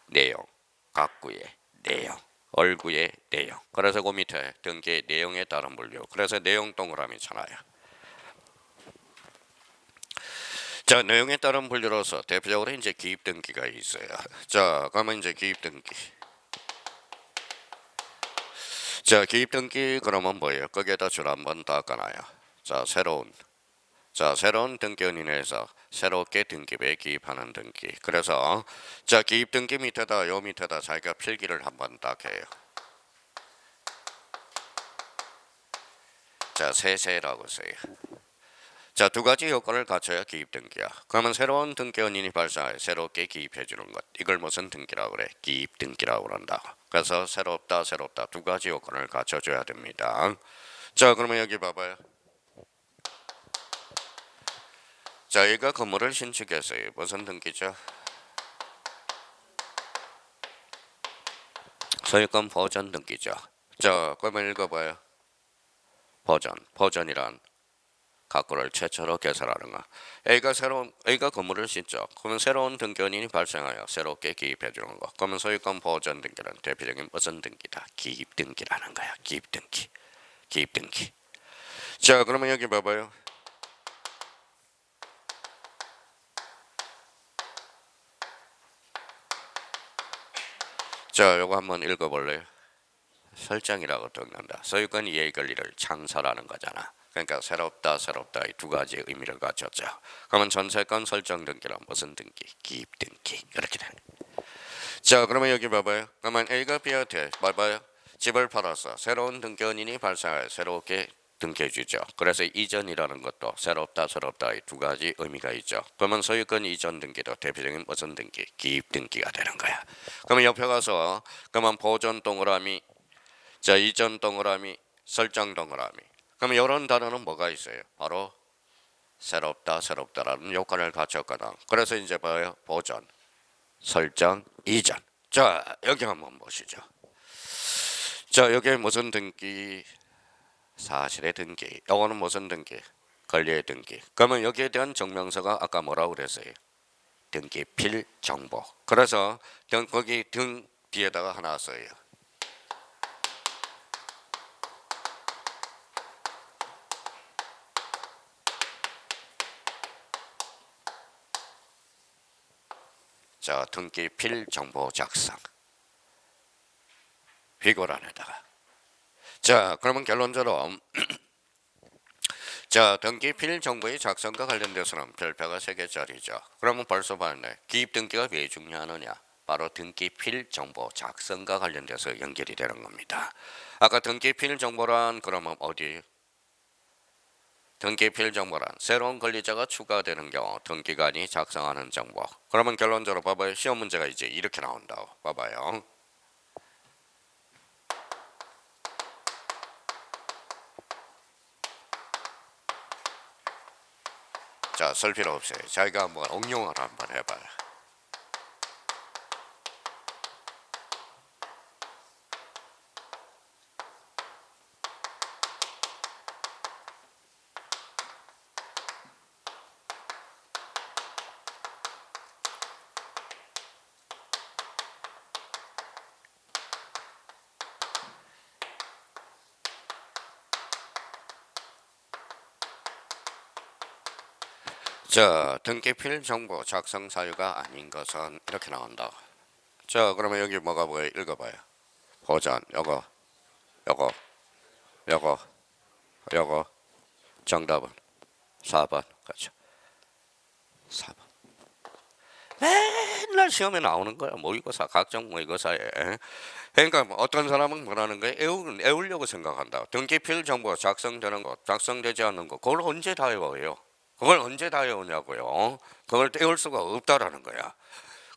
내용, 갖고의 내용, 월구의 내용. 그래서 그 밑에 등기의 내용에 따른 분류. 그래서 내용 동그라미 잖아요. 자, 내용에 따른 분류로서 대표적으로 이제 기입 등기가 있어요. 자, 그러면 이제 기입 등기. 자, 기입 등기 그러면 뭐예요? 거기에다 줄 한번 닦아놔요. 자, 새로운 등기원인에서 새롭게 등기부에 기입하는 등기. 그래서 자, 기입 등기 밑에다 요 밑에다 자기가 필기를 한번 딱 해요. 자, 세세라고 써요. 자, 두 가지 요건을 갖춰야 기입 등기야. 그러면 새로운 등기원인이 발생하여 새롭게 기입해 주는 것. 이걸 무슨 등기라고 그래? 기입 등기라고 그런다. 그래서 새롭다 두 가지 요건을 갖춰줘야 됩니다. 자, 그러면 여기 봐봐요. 자, 얘가 건물을 신축했어요. 무슨 등기죠? 소유권 보전 등기죠. 자, 그러면 읽어봐요. 보전이란 갖고를 최초로 개설하는 거. A가 건물을 신죠. 그러면 새로운 등기원인이 발생하여 새롭게 기입해 주는 거. 그러면 소유권 보전 등기는 대표적인 무슨 등기다? 기입 등기라는 거야. 기입 등기. 자, 그러면 여기 봐봐요. 자, 요거 한번 읽어볼래요? 설정이라고 적는다. 소유권 이해 권리를 창설하는 거잖아. 그러니까 새롭다 이 두 가지 의미를 갖췄죠. 그러면 전세권 설정 등기란 무슨 등기? 기입 등기. 이렇게 되는. 자, 그러면 여기 봐봐요. 그러면 A가 B한테 봐봐요. 집을 팔아서 새로운 등기원인이 발생하여 새롭게 등기해 주죠. 그래서 이전이라는 것도 새롭다 이 두 가지 의미가 있죠. 그러면 소유권 이전 등기도 대표적인 무슨 등기? 기입 등기가 되는 거야. 그러면 옆에 가서 그러면 보존 동그라미, 자, 이전 동그라미, 설정 동그라미. 그러면 이런 단어는 뭐가 있어요? 바로 새롭다라는 요건을 갖췄거든. 그래서 이제 뭐예요? 보존, 설정, 이전. 자, 여기 한번 보시죠. 자, 여기 무슨 등기? 사실의 등기. 요거는 무슨 등기? 권리의 등기. 그러면 여기에 대한 증명서가 아까 뭐라고 그랬어요? 등기필 정보. 그래서 거기 등 뒤에다가 하나 써요. 자, 등기필 정보 작성. 비고란에다가. 자, 그러면 결론적으로 자, 등기필 정보의 작성과 관련돼서는 별표가 3개짜리죠. 그러면 벌써 봤네. 기입 등기가 왜 중요하느냐? 바로 등기필 정보 작성과 관련돼서 연결이 되는 겁니다. 아까 등기필 정보란 그러면 어디? 등기필 정보란 새로운 권리자가 추가되는 경우 등기관이 작성하는 정보. 그러면 결론적으로 봐봐요. 시험 문제가 이제 이렇게 나온다고. 봐봐요. 자, 쓸 필요 없어요. 자기가 한번 응용을 한번 해봐요. 자, 등기필 정보 작성 사유가 아닌 것은 이렇게 나온다. 자, 그러면 여기 뭐가 뭐예요? 읽어봐요. 보전, 요거, 요거. 정답은 4번. 그렇죠. 4번. 맨날 시험에 나오는 거야. 모의고사, 각종 모의고사에. 그러니까 어떤 사람은 뭐라는 거예요? 애우려고 생각한다. 등기필 정보 작성되는 거, 작성되지 않는 거, 그걸 언제 다 외워요? 그걸 언제 다 외우냐고요? 그걸 떼올 수가 없다라는 거야.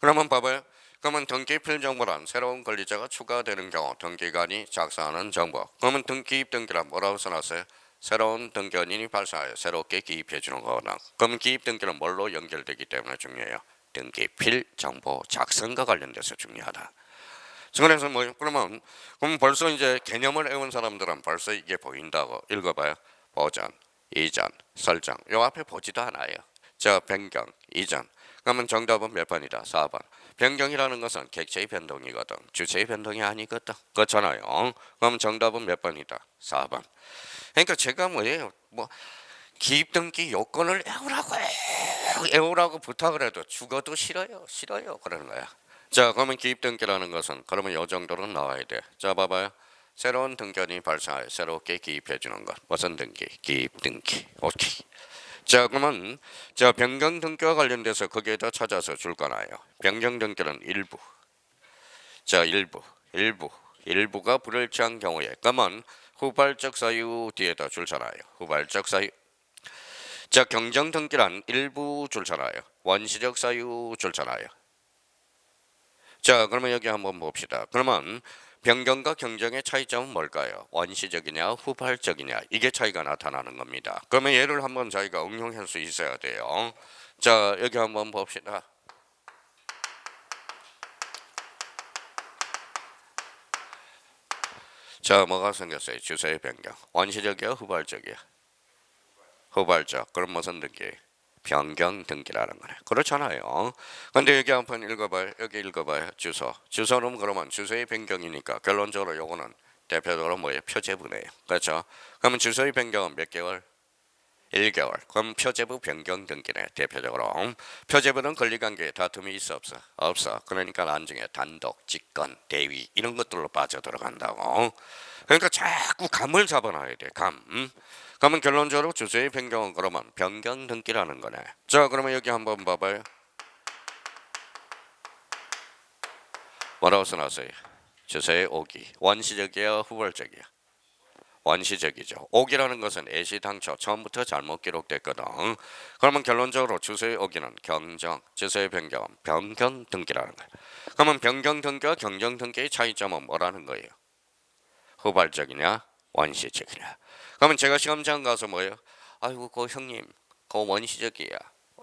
그러면 봐봐요. 그러면 등기필 정보란 새로운 권리자가 추가되는 경우 등기관이 작성하는 정보. 그러면 기입 등기란 뭐라고 써놨어요? 새로운 등기원인이 발생하여 새롭게 기입해 주는 거거든. 그럼 기입 등기는 뭘로 연결되기 때문에 중요해요? 등기필 정보 작성과 관련돼서 중요하다. 그래서 뭐 그러면 벌써 이제 개념을 외운 사람들은 벌써 이게 보인다고. 읽어봐요. 보전, 이전, 설정. 요 앞에 보지도 않아요. 자, 변경, 이전. 그러면 정답은 몇 번이다? 4번. 변경이라는 것은 객체의 변동이거든. 주체의 변동이 아니거든. 그렇잖아요. 그럼 정답은 몇 번이다? 4번. 그러니까 제가 뭐예요? 기입 등기 요건을 외우라고 부탁을 해도 죽어도 싫어요. 그러는 거야. 자, 그러면 기입 등기라는 것은 그러면 요 정도는 나와야 돼. 자, 봐봐요. 새로운 등기원이 발생하여 새롭게 기입해 주는 것. 무슨 등기? 기입 등기. 오케이. 자, 그러면 자, 변경 등기와 관련돼서 거기에다 찾아서 줄 거나요. 변경 등기는 일부. 자, 일부가 불일치한 경우에 그러면 후발적 사유 뒤에다 줄잖아요. 후발적 사유. 자, 경정 등기란 일부 줄잖아요. 원시적 사유 줄잖아요. 자, 그러면 여기 한번 봅시다. 그러면 변경과 경정의 차이점은 뭘까요? 원시적이냐 후발적이냐 이게 차이가 나타나는 겁니다. 그러면 얘를 한번 저희가 응용할 수 있어야 돼요. 자, 여기 한번 봅시다. 자, 뭐가 생겼어요? 주소의 변경. 원시적이야 후발적이야? 후발적. 그럼 무슨 등기? 변경 등기라는 거네. 그렇잖아요. 근데 여기 한번 읽어봐요. 여기 읽어봐요. 주소는 그러면 주소의 변경이니까 결론적으로 요거는 대표적으로 뭐예요? 표제부네요. 그렇죠? 그러면 주소의 변경은 몇 개월? 1개월. 그럼 표제부 변경 등기네. 대표적으로. 표제부는 권리관계에 다툼이 있어 없어? 없어. 그러니까 나중에 단독, 직권, 대위 이런 것들로 빠져들어간다고. 그러니까 자꾸 감을 잡아놔야 돼. 감. 그러면 결론적으로 주소의 변경은 그러면 변경 등기라는 거네. 자, 그러면 여기 한번 봐봐요. 뭐라고 써놨어요? 주소의 오기. 원시적이야 후발적이야? 원시적이죠. 오기라는 것은 애시당초 처음부터 잘못 기록됐거든. 그러면 결론적으로 주소의 오기는 경정, 주소의 변경은 변경 등기라는 거예요. 그러면 변경 등기와 경정 등기의 차이점은 뭐라는 거예요? 후발적이냐 원시적이냐. 그러면 제가 시험장 가서 뭐예요? 아이고 그 형님 그거 원시적이야.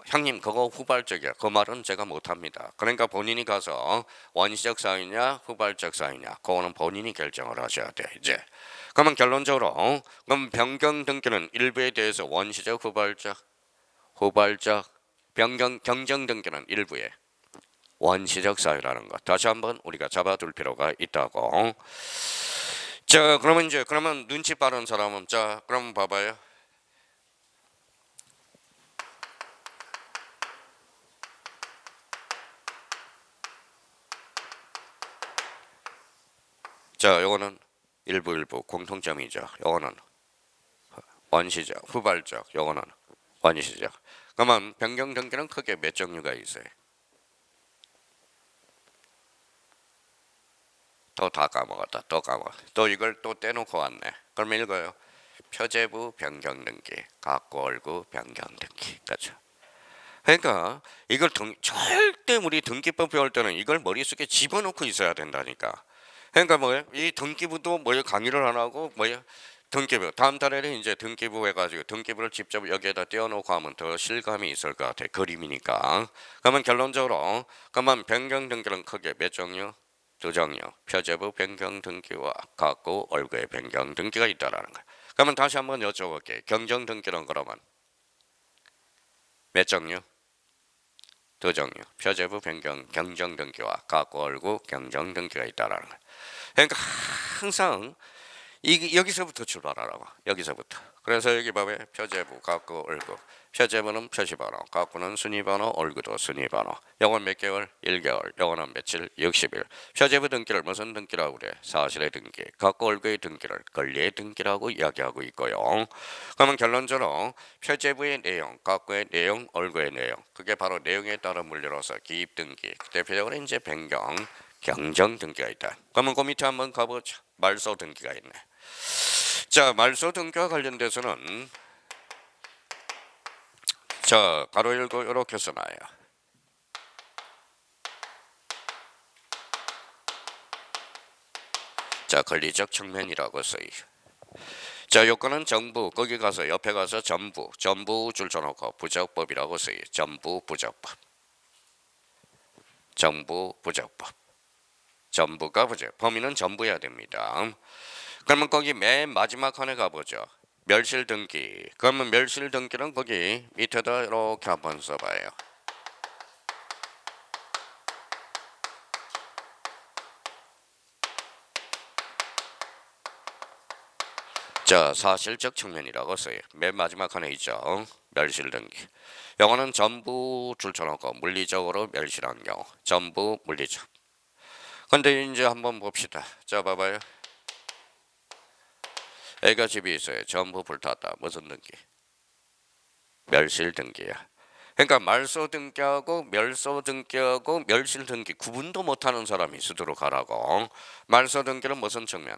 형님 그거 후발적이야. 그 말은 제가 못합니다. 그러니까 본인이 가서 원시적 사유냐 후발적 사유냐 그거는 본인이 결정을 하셔야 돼. 이제 그러면 결론적으로 그럼 변경 등기는 일부에 대해서 원시적 후발적 경정 등기는 일부에 원시적 사유라는 것 다시 한번 우리가 잡아둘 필요가 있다고. 자 그러면 눈치 빠른 사람은 자 그럼 봐봐요. 자 요거는 일부 공통점이죠. 요거는 원시적 후발적 요거는 원시적. 그러면 변경 등기는 크게 몇 종류가 있어요? 또 다 까먹었다. 또 이걸 또 떼놓고 왔네. 그럼 읽어요. 표제부 변경 등기, 각고얼구 변경 등기. 그렇죠. 그러니까 이걸 절대 우리 등기법 배울 때는 이걸 머릿속에 집어넣고 있어야 된다니까. 그러니까 뭐예요? 이 등기부도 뭐예요? 강의를 안 하고 뭐예요? 등기부 다음 달에는 이제 등기부 해가지고 등기부를 직접 여기에다 띄워놓고 하면 더 실감이 있을 것 같아. 그림이니까. 그러면 결론적으로 그러면 변경 등기는 크게 몇 종류? 두 종류. 표제부 변경 등기와 각고 얼구의 변경 등기가 있다라는 거야. 그러면 다시 한번 여쭤볼게. 경정 등기는 그러면 몇 종류? 두 종류. 표제부 변경 경정 등기와 각고 얼구 경정 등기가 있다라는 거야. 그러니까 항상 여기서부터 출발하라고. 여기서부터. 그래서 여기 봐봐요. 표제부, 각고, 얼구. 표제부는 표시번호, 각고는 순위번호, 얼구도 순위번호. 요건 몇 개월? 1개월. 요거는 며칠? 60일. 표제부 등기를 무슨 등기라고 그래? 사실의 등기. 각고, 얼구의 등기를 권리의 등기라고 이야기하고 있고요. 그러면 결론적으로 표제부의 내용, 각고의 내용, 얼구의 내용. 그게 바로 내용에 따라 물려서 기입 등기. 대표적으로 이제 변경, 경정 등기가 있다. 그러면 그 밑에 한번 가보죠. 말소 등기가 있네. 자, 말소 등기와 관련돼서는 자, 가로 열고 이렇게 써놔요. 자, 권리적 측면이라고 써요. 자, 요건은 정부, 거기 가서 옆에 가서 전부 줄 쳐놓고 부적법이라고 써요. 전부 부적법. 정부 부적법. 전부가 부적. 범위는 전부여야 됩니다. 그러면 거기 맨 마지막 칸에 가보죠. 멸실 등기. 그러면 멸실 등기는 거기 밑에다 이렇게 한번 써봐요. 자, 사실적 측면이라고 써요. 맨 마지막 칸에 있죠. 멸실 등기. 영어는 전부 줄쳐놓고 물리적으로 멸실한 경우. 전부 물리적. 근데 이제 한번 봅시다. 자, 봐봐요. 애가 집이 있어요. 전부 불탔다. 무슨 등기? 멸실 등기야. 그러니까 말소 등기하고 멸소 등기하고 멸실 등기 구분도 못하는 사람이 있도록 하라고. 말소 등기는 무슨 측면?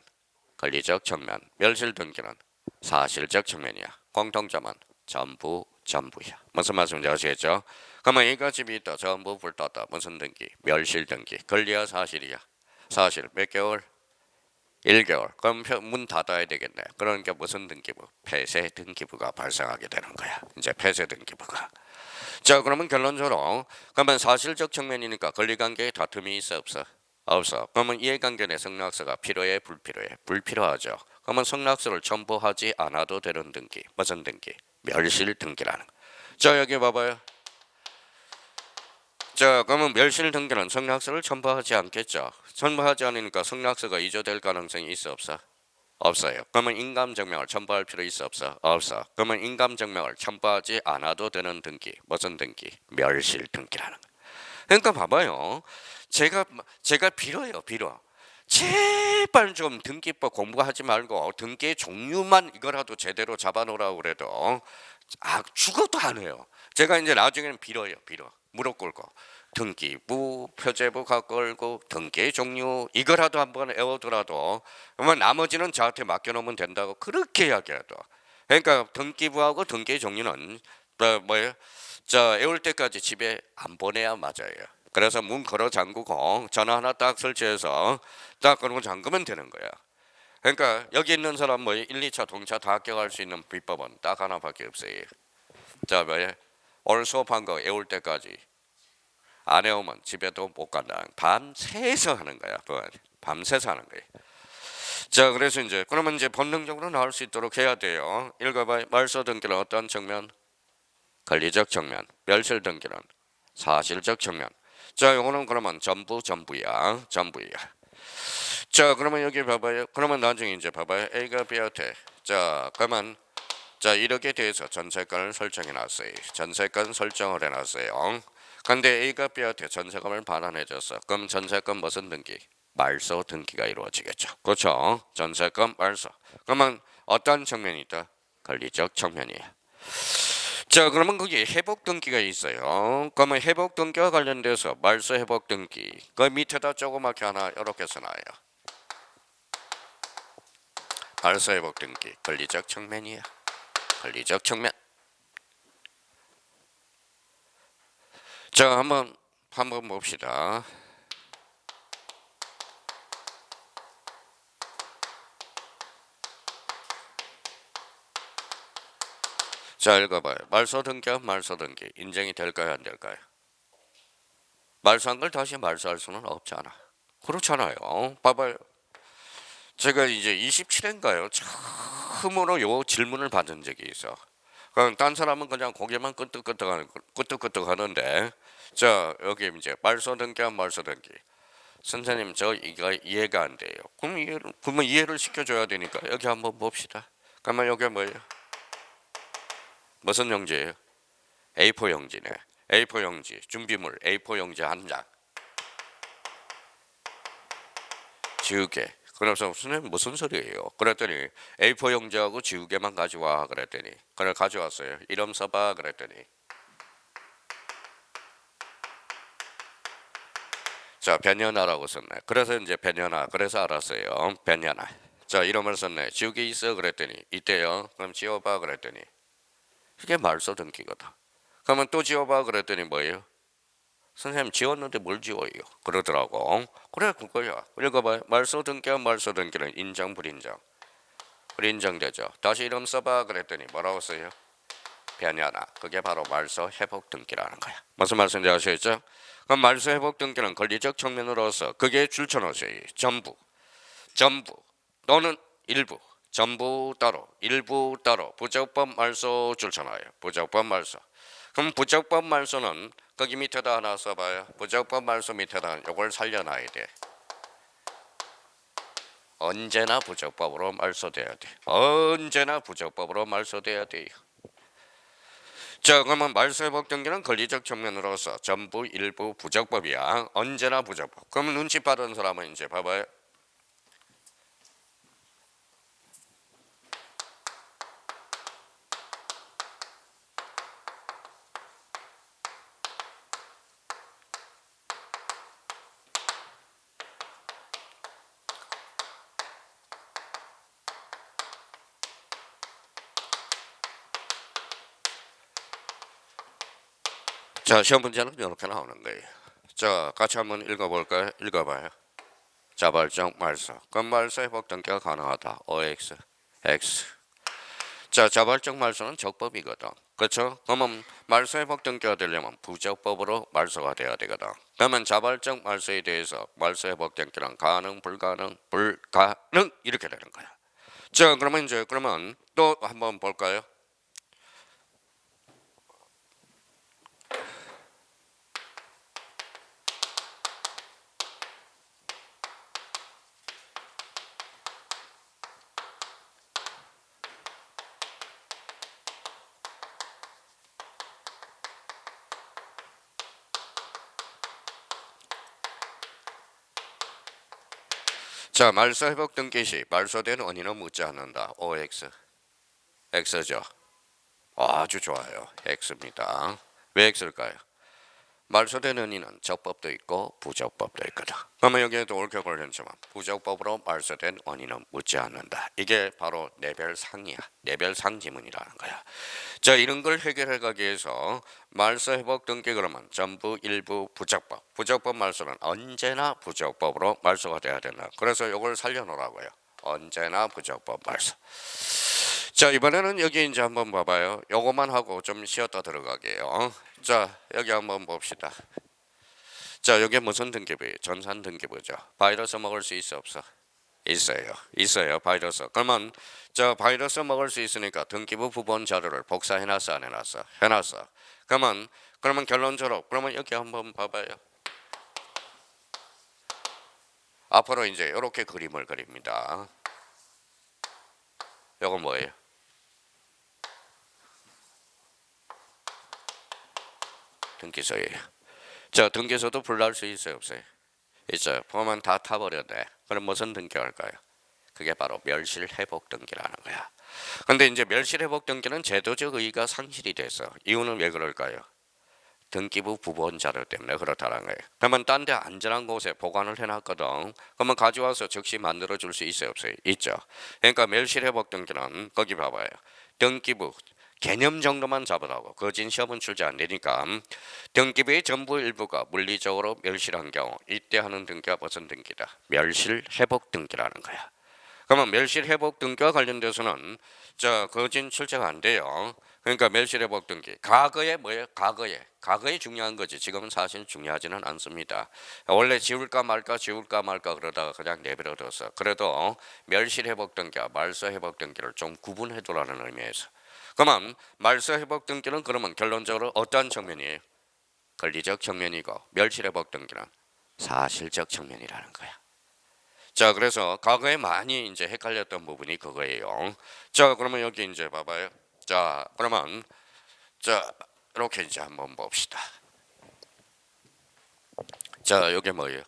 권리적 측면. 멸실 등기는 사실적 측면이야. 공통점은 전부야. 무슨 말씀인지 아시겠죠? 그러면 이거 집이 있다. 전부 불탔다. 무슨 등기? 멸실 등기. 권리야 사실이야? 사실 몇 개월? 1개월. 그럼 문 닫아야 되겠네. 그러니까 무슨 등기부? 폐쇄 등기부가 발생하게 되는 거야. 이제 폐쇄 등기부가. 자, 그러면 결론적으로 그러면 사실적 측면이니까 권리관계에 다툼이 있어 없어? 없어. 그러면 이해관계 내 성락서가 필요해 불필요해? 불필요하죠. 그러면 성락서를 첨부하지 않아도 되는 등기. 무슨 등기? 멸실 등기라는 거. 자, 여기 봐봐요. 자, 그러면 멸실 등기는 성락서를 첨부하지 않겠죠. 첨부하지 않으니까 성락서가 위조될 가능성이 있어 없어? 없어요. 그러면 인감증명을 첨부할 필요 있어 없어? 없어. 그러면 인감증명을 첨부하지 않아도 되는 등기. 무슨 등기? 멸실 등기라는 거. 그러니까 봐봐요. 제가 빌어요. 제발 좀 등기법 공부하지 말고 등기의 종류만 이거라도 제대로 잡아놓으라고 그래도 죽어도 안 해요. 제가 이제 나중에는 빌어. 무릎 꿇고 등기부, 표제부 갖고 걸고 등기의 종류 이거라도 한번 외워두라도 그러면 나머지는 저한테 맡겨놓으면 된다고 그렇게 이야기해도. 그러니까 등기부하고 등기의 종류는 뭐예요? 자, 외울 때까지 집에 안 보내야 맞아요. 그래서 문 걸어 잠그고 전화 하나 딱 설치해서 딱 그러고 잠그면 되는 거야. 그러니까 여기 있는 사람 뭐 1, 2차 동차 다 합격할 수 있는 비법은 딱 하나밖에 없어요. 자, 왜 오늘 수업한 거 외울 때까지 안 외우면 집에도 못 간다. 밤새서 하는 거야. 밤새서 하는 거야. 자, 그래서 이제 그러면 이제 본능적으로 나올 수 있도록 해야 돼요. 읽어봐요. 말소 등기는 어떤 측면? 권리적 측면. 멸실 등기는 사실적 측면. 자, 요거는 그러면 전부야. 자, 그러면 여기 봐봐요. 그러면 나중에 이제 봐봐요. A가 B한테 자, 그러면 자, 이렇게 돼서 전세권을 설정해 놨어요. 전세권 설정을 해 놨어요. 근데 A가 B한테 전세금을 반환해 줬어. 그럼 전세권 무슨 등기? 말소 등기가 이루어지겠죠. 그렇죠? 전세권 말소. 그러면 어떤 측면이 있다? 권리적 측면이에요. 자, 그러면 거기 회복 등기가 있어요. 그러면 회복 등기와 관련돼서 말소 회복 등기. 그 밑에다 조그맣게 하나 이렇게 써놔요. 말소 회복 등기 권리적 측면이에요. 권리적 측면. 자, 한번 봅시다. 자, 읽어봐요. 말소 등기 인정이 될까요, 안 될까요? 말소한 걸 다시 말소할 수는 없잖아. 그렇잖아요. 봐봐요. 제가 이제 27회인가요? 처음으로 요 질문을 받은 적이 있어. 그럼 딴 사람은 그냥 고개만 끄덕끄덕 하는데, 자, 여기 이제 말소 등기. 선생님, 저 이거 이해가 안 돼요. 그러면 이해를 시켜줘야 되니까 여기 한번 봅시다. 그러면 여기 뭐예요? 무슨 용지예요? A4 용지네. A4 용지 준비물 A4 용지 한 장. 지우개. 그래서 선생님 무슨 소리예요? 그랬더니 A4 용지하고 지우개만 가져와 그랬더니 그래 가져왔어요. 이름 써봐 그랬더니 자, 변연아라고 썼네. 그래서 이제 변연아. 그래서 알았어요. 변연아. 자, 이름을 썼네. 지우개 있어 그랬더니 있대요. 그럼 지워봐 그랬더니 이게 말소 등기거든. 그러면 또 지워봐 그랬더니 뭐예요? 선생님 지웠는데 뭘 지워요? 그러더라고. 그래 그거야. 읽어봐요. 말소 등기는 인정 불인정? 불인정되죠. 다시 이름 써봐 그랬더니 뭐라고 써요? 변연아. 그게 바로 말소 회복 등기라는 거야. 무슨 말씀인지 아시겠죠? 그럼 말소 회복 등기는 권리적 측면으로서 그게 줄쳐놓으세요. 전부 또는 일부. 전부 따로 일부 따로 부적법 말소 줄쳐놔요. 부적법 말소. 그럼 부적법 말소는 거기 밑에다 하나 써봐요. 부적법 말소 밑에다 이걸 살려놔야 돼. 언제나 부적법으로 말소돼야 돼. 언제나 부적법으로 말소돼야 돼요. 자, 그러면 말소 회복 등기는 권리적 측면으로서 전부 일부 부적법이야. 언제나 부적법. 그러면 눈치 빠른 사람은 이제 봐봐요. 자, 시험 문제는 이렇게 나오는 거예요. 자, 같이 한번 읽어볼까요? 읽어봐요. 자발적 말소. 그럼 말소 회복 등기가 가능하다. OX, X. 자, 자발적 말소는 적법이거든. 그렇죠? 그러면 말소 회복 등기가 되려면 부적법으로 말소가 돼야 되거든. 그러면 자발적 말소에 대해서 말소 회복 등기는 가능, 불가능 이렇게 되는 거야. 자, 그러면 또 한번 볼까요? 자, 말소 회복 등기 시 말소된 원인은 묻지 않는다. OX, X죠. 아주 좋아요. X입니다. 왜 X일까요? 말소된 원인은 적법도 있고 부적법도 있거든. 그러면 여기에도 옳게 걸렸지만 부적법으로 말소된 원인은 묻지 않는다. 이게 바로 레벨상이야. 레벨상 지문이라는 거야. 자, 이런 걸 해결해 가기 위해서 말소 회복 등기 그러면 전부 일부 부적법. 부적법 말소는 언제나 부적법으로 말소가 돼야 된다. 그래서 이걸 살려놓으라고요. 언제나 부적법 말소. 자, 이번에는 여기 이제 한번 봐봐요. 요거만 하고 좀 쉬었다 들어가게요. 자, 여기 한번 봅시다. 자, 여기 무슨 등기부예요? 전산 등기부죠. 바이러스 먹을 수 있어 없어? 있어요. 바이러스. 그러면 저 바이러스 먹을 수 있으니까 등기부 부본 자료를 복사해놨어 안 해놨어? 해놨어. 그러면 결론적으로 그러면 여기 한번 봐봐요. 앞으로 이제 이렇게 그림을 그립니다. 이건 뭐예요? 등기소예요. 자, 등기소도 불날 수 있어요 없어요? 있어요. 보면 다 타버렸네. 그럼 무슨 등기할까요? 그게 바로 멸실회복 등기라는 거야. 근데 이제 멸실회복 등기는 제도적 의의가 상실이 돼서 이유는 왜 그럴까요? 등기부 부본 자료 때문에 그렇다는 거예요. 그러면 딴 데 안전한 곳에 보관을 해놨거든. 그러면 가져와서 즉시 만들어줄 수 있어요 없어요? 있죠. 그러니까 멸실회복 등기는 거기 봐봐요. 등기부 개념 정도만 잡으라고. 거진 시험은 출제 안 되니까 등기부의 전부 일부가 물리적으로 멸실한 경우 이때 하는 등기가 무슨 등기다? 멸실회복 등기라는 거야. 그러면 멸실회복 등기와 관련돼서는 자 거진 출제가 안 돼요. 그러니까 멸실회복 등기 과거에 뭐예요? 과거에 중요한 거지. 지금은 사실 중요하지는 않습니다. 원래 지울까 말까 그러다가 그냥 내버려둬서 그래도 멸실회복 등기와 말소회복 등기를 좀 구분해 두라는 의미에서. 그러면 말소회복 등기는 그러면 결론적으로 어떤 측면이에요? 권리적 측면이고 멸실회복 등기는 사실적 측면이라는 거야. 자, 그래서 과거에 많이 이제 헷갈렸던 부분이 그거예요. 자, 그러면 여기 이제 봐봐요. 자, 그러면 자 이렇게 이제 한번 봅시다. 자, 여기 뭐예요?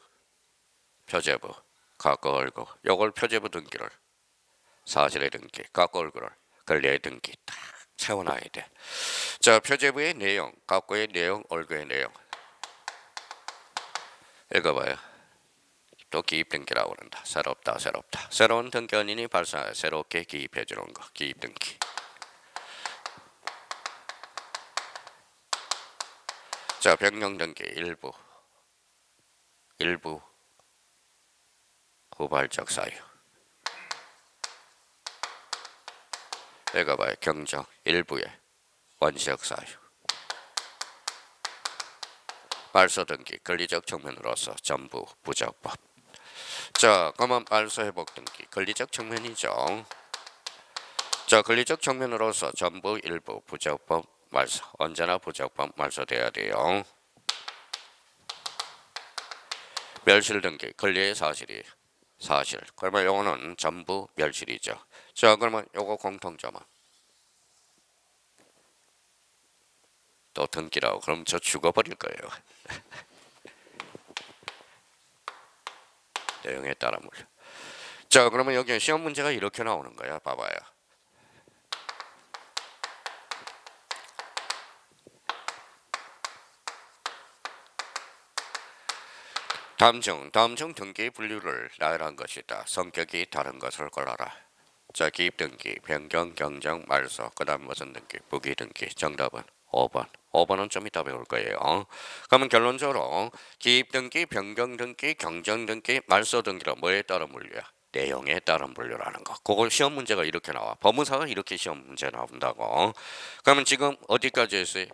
표제부, 갖고 얼고. 요걸 표제부 등기를 사실의 등기, 갖고 얼고를 권리의 등기 딱 채워놔야 돼. 자, 표제부의 내용, 갖고의 내용, 얼고의 내용. 읽어봐요. 또 기입 등기라고 그런다. 새롭다. 새로운 등기원인이 발생하여 새롭게 기입해 주는 거. 기입 등기. 자, 변경 등기 일부 후발적 사유. 읽어봐요. 경정 일부의 원시적 사유. 말소 등기 권리적 측면으로서 전부 부적법. 자, 그러면 말소 회복 등기 권리적 측면이죠. 자, 권리적 측면으로서 전부 일부 부적법 말소. 언제나 부적법 말소돼야 돼요. 멸실 등기 권리의 사실이 사실. 그러면 요거는 전부 멸실이죠. 자, 그러면 요거 공통점은 또 등기라고 그럼 저 죽어버릴 거예요. 내용에 따라 물려. 자, 그러면 여기 시험 문제가 이렇게 나오는 거야. 봐봐요. 다음 중 등기 분류를 나열한 것이다. 성격이 다른 것을 골라라. 자, 기입 등기, 변경, 경정, 말소, 그 다음 무슨 등기, 부기 등기. 정답은 5번. 5번은 좀 이따 배울 거예요. 그러면 결론적으로 기입 등기, 변경 등기, 경정 등기, 말소 등기로 뭐에 따른 분류야? 내용에 따른 분류라는 거. 그걸 시험 문제가 이렇게 나와. 법무사가 이렇게 시험 문제 나온다고. 그러면 지금 어디까지 했어요?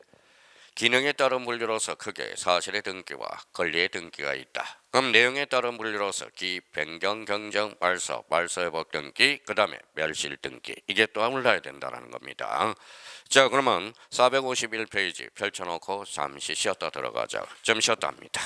기능에 따른 분류로서 크게 사실의 등기와 권리의 등기가 있다. 그럼 내용에 따른 분류로서 기입, 변경, 경정, 말소, 말소회복 등기, 그 다음에 멸실 등기. 이게 또 올라야 된다는 겁니다. 자, 그러면 451페이지 펼쳐놓고 잠시 쉬었다 들어가자. 좀 쉬었다 합니다.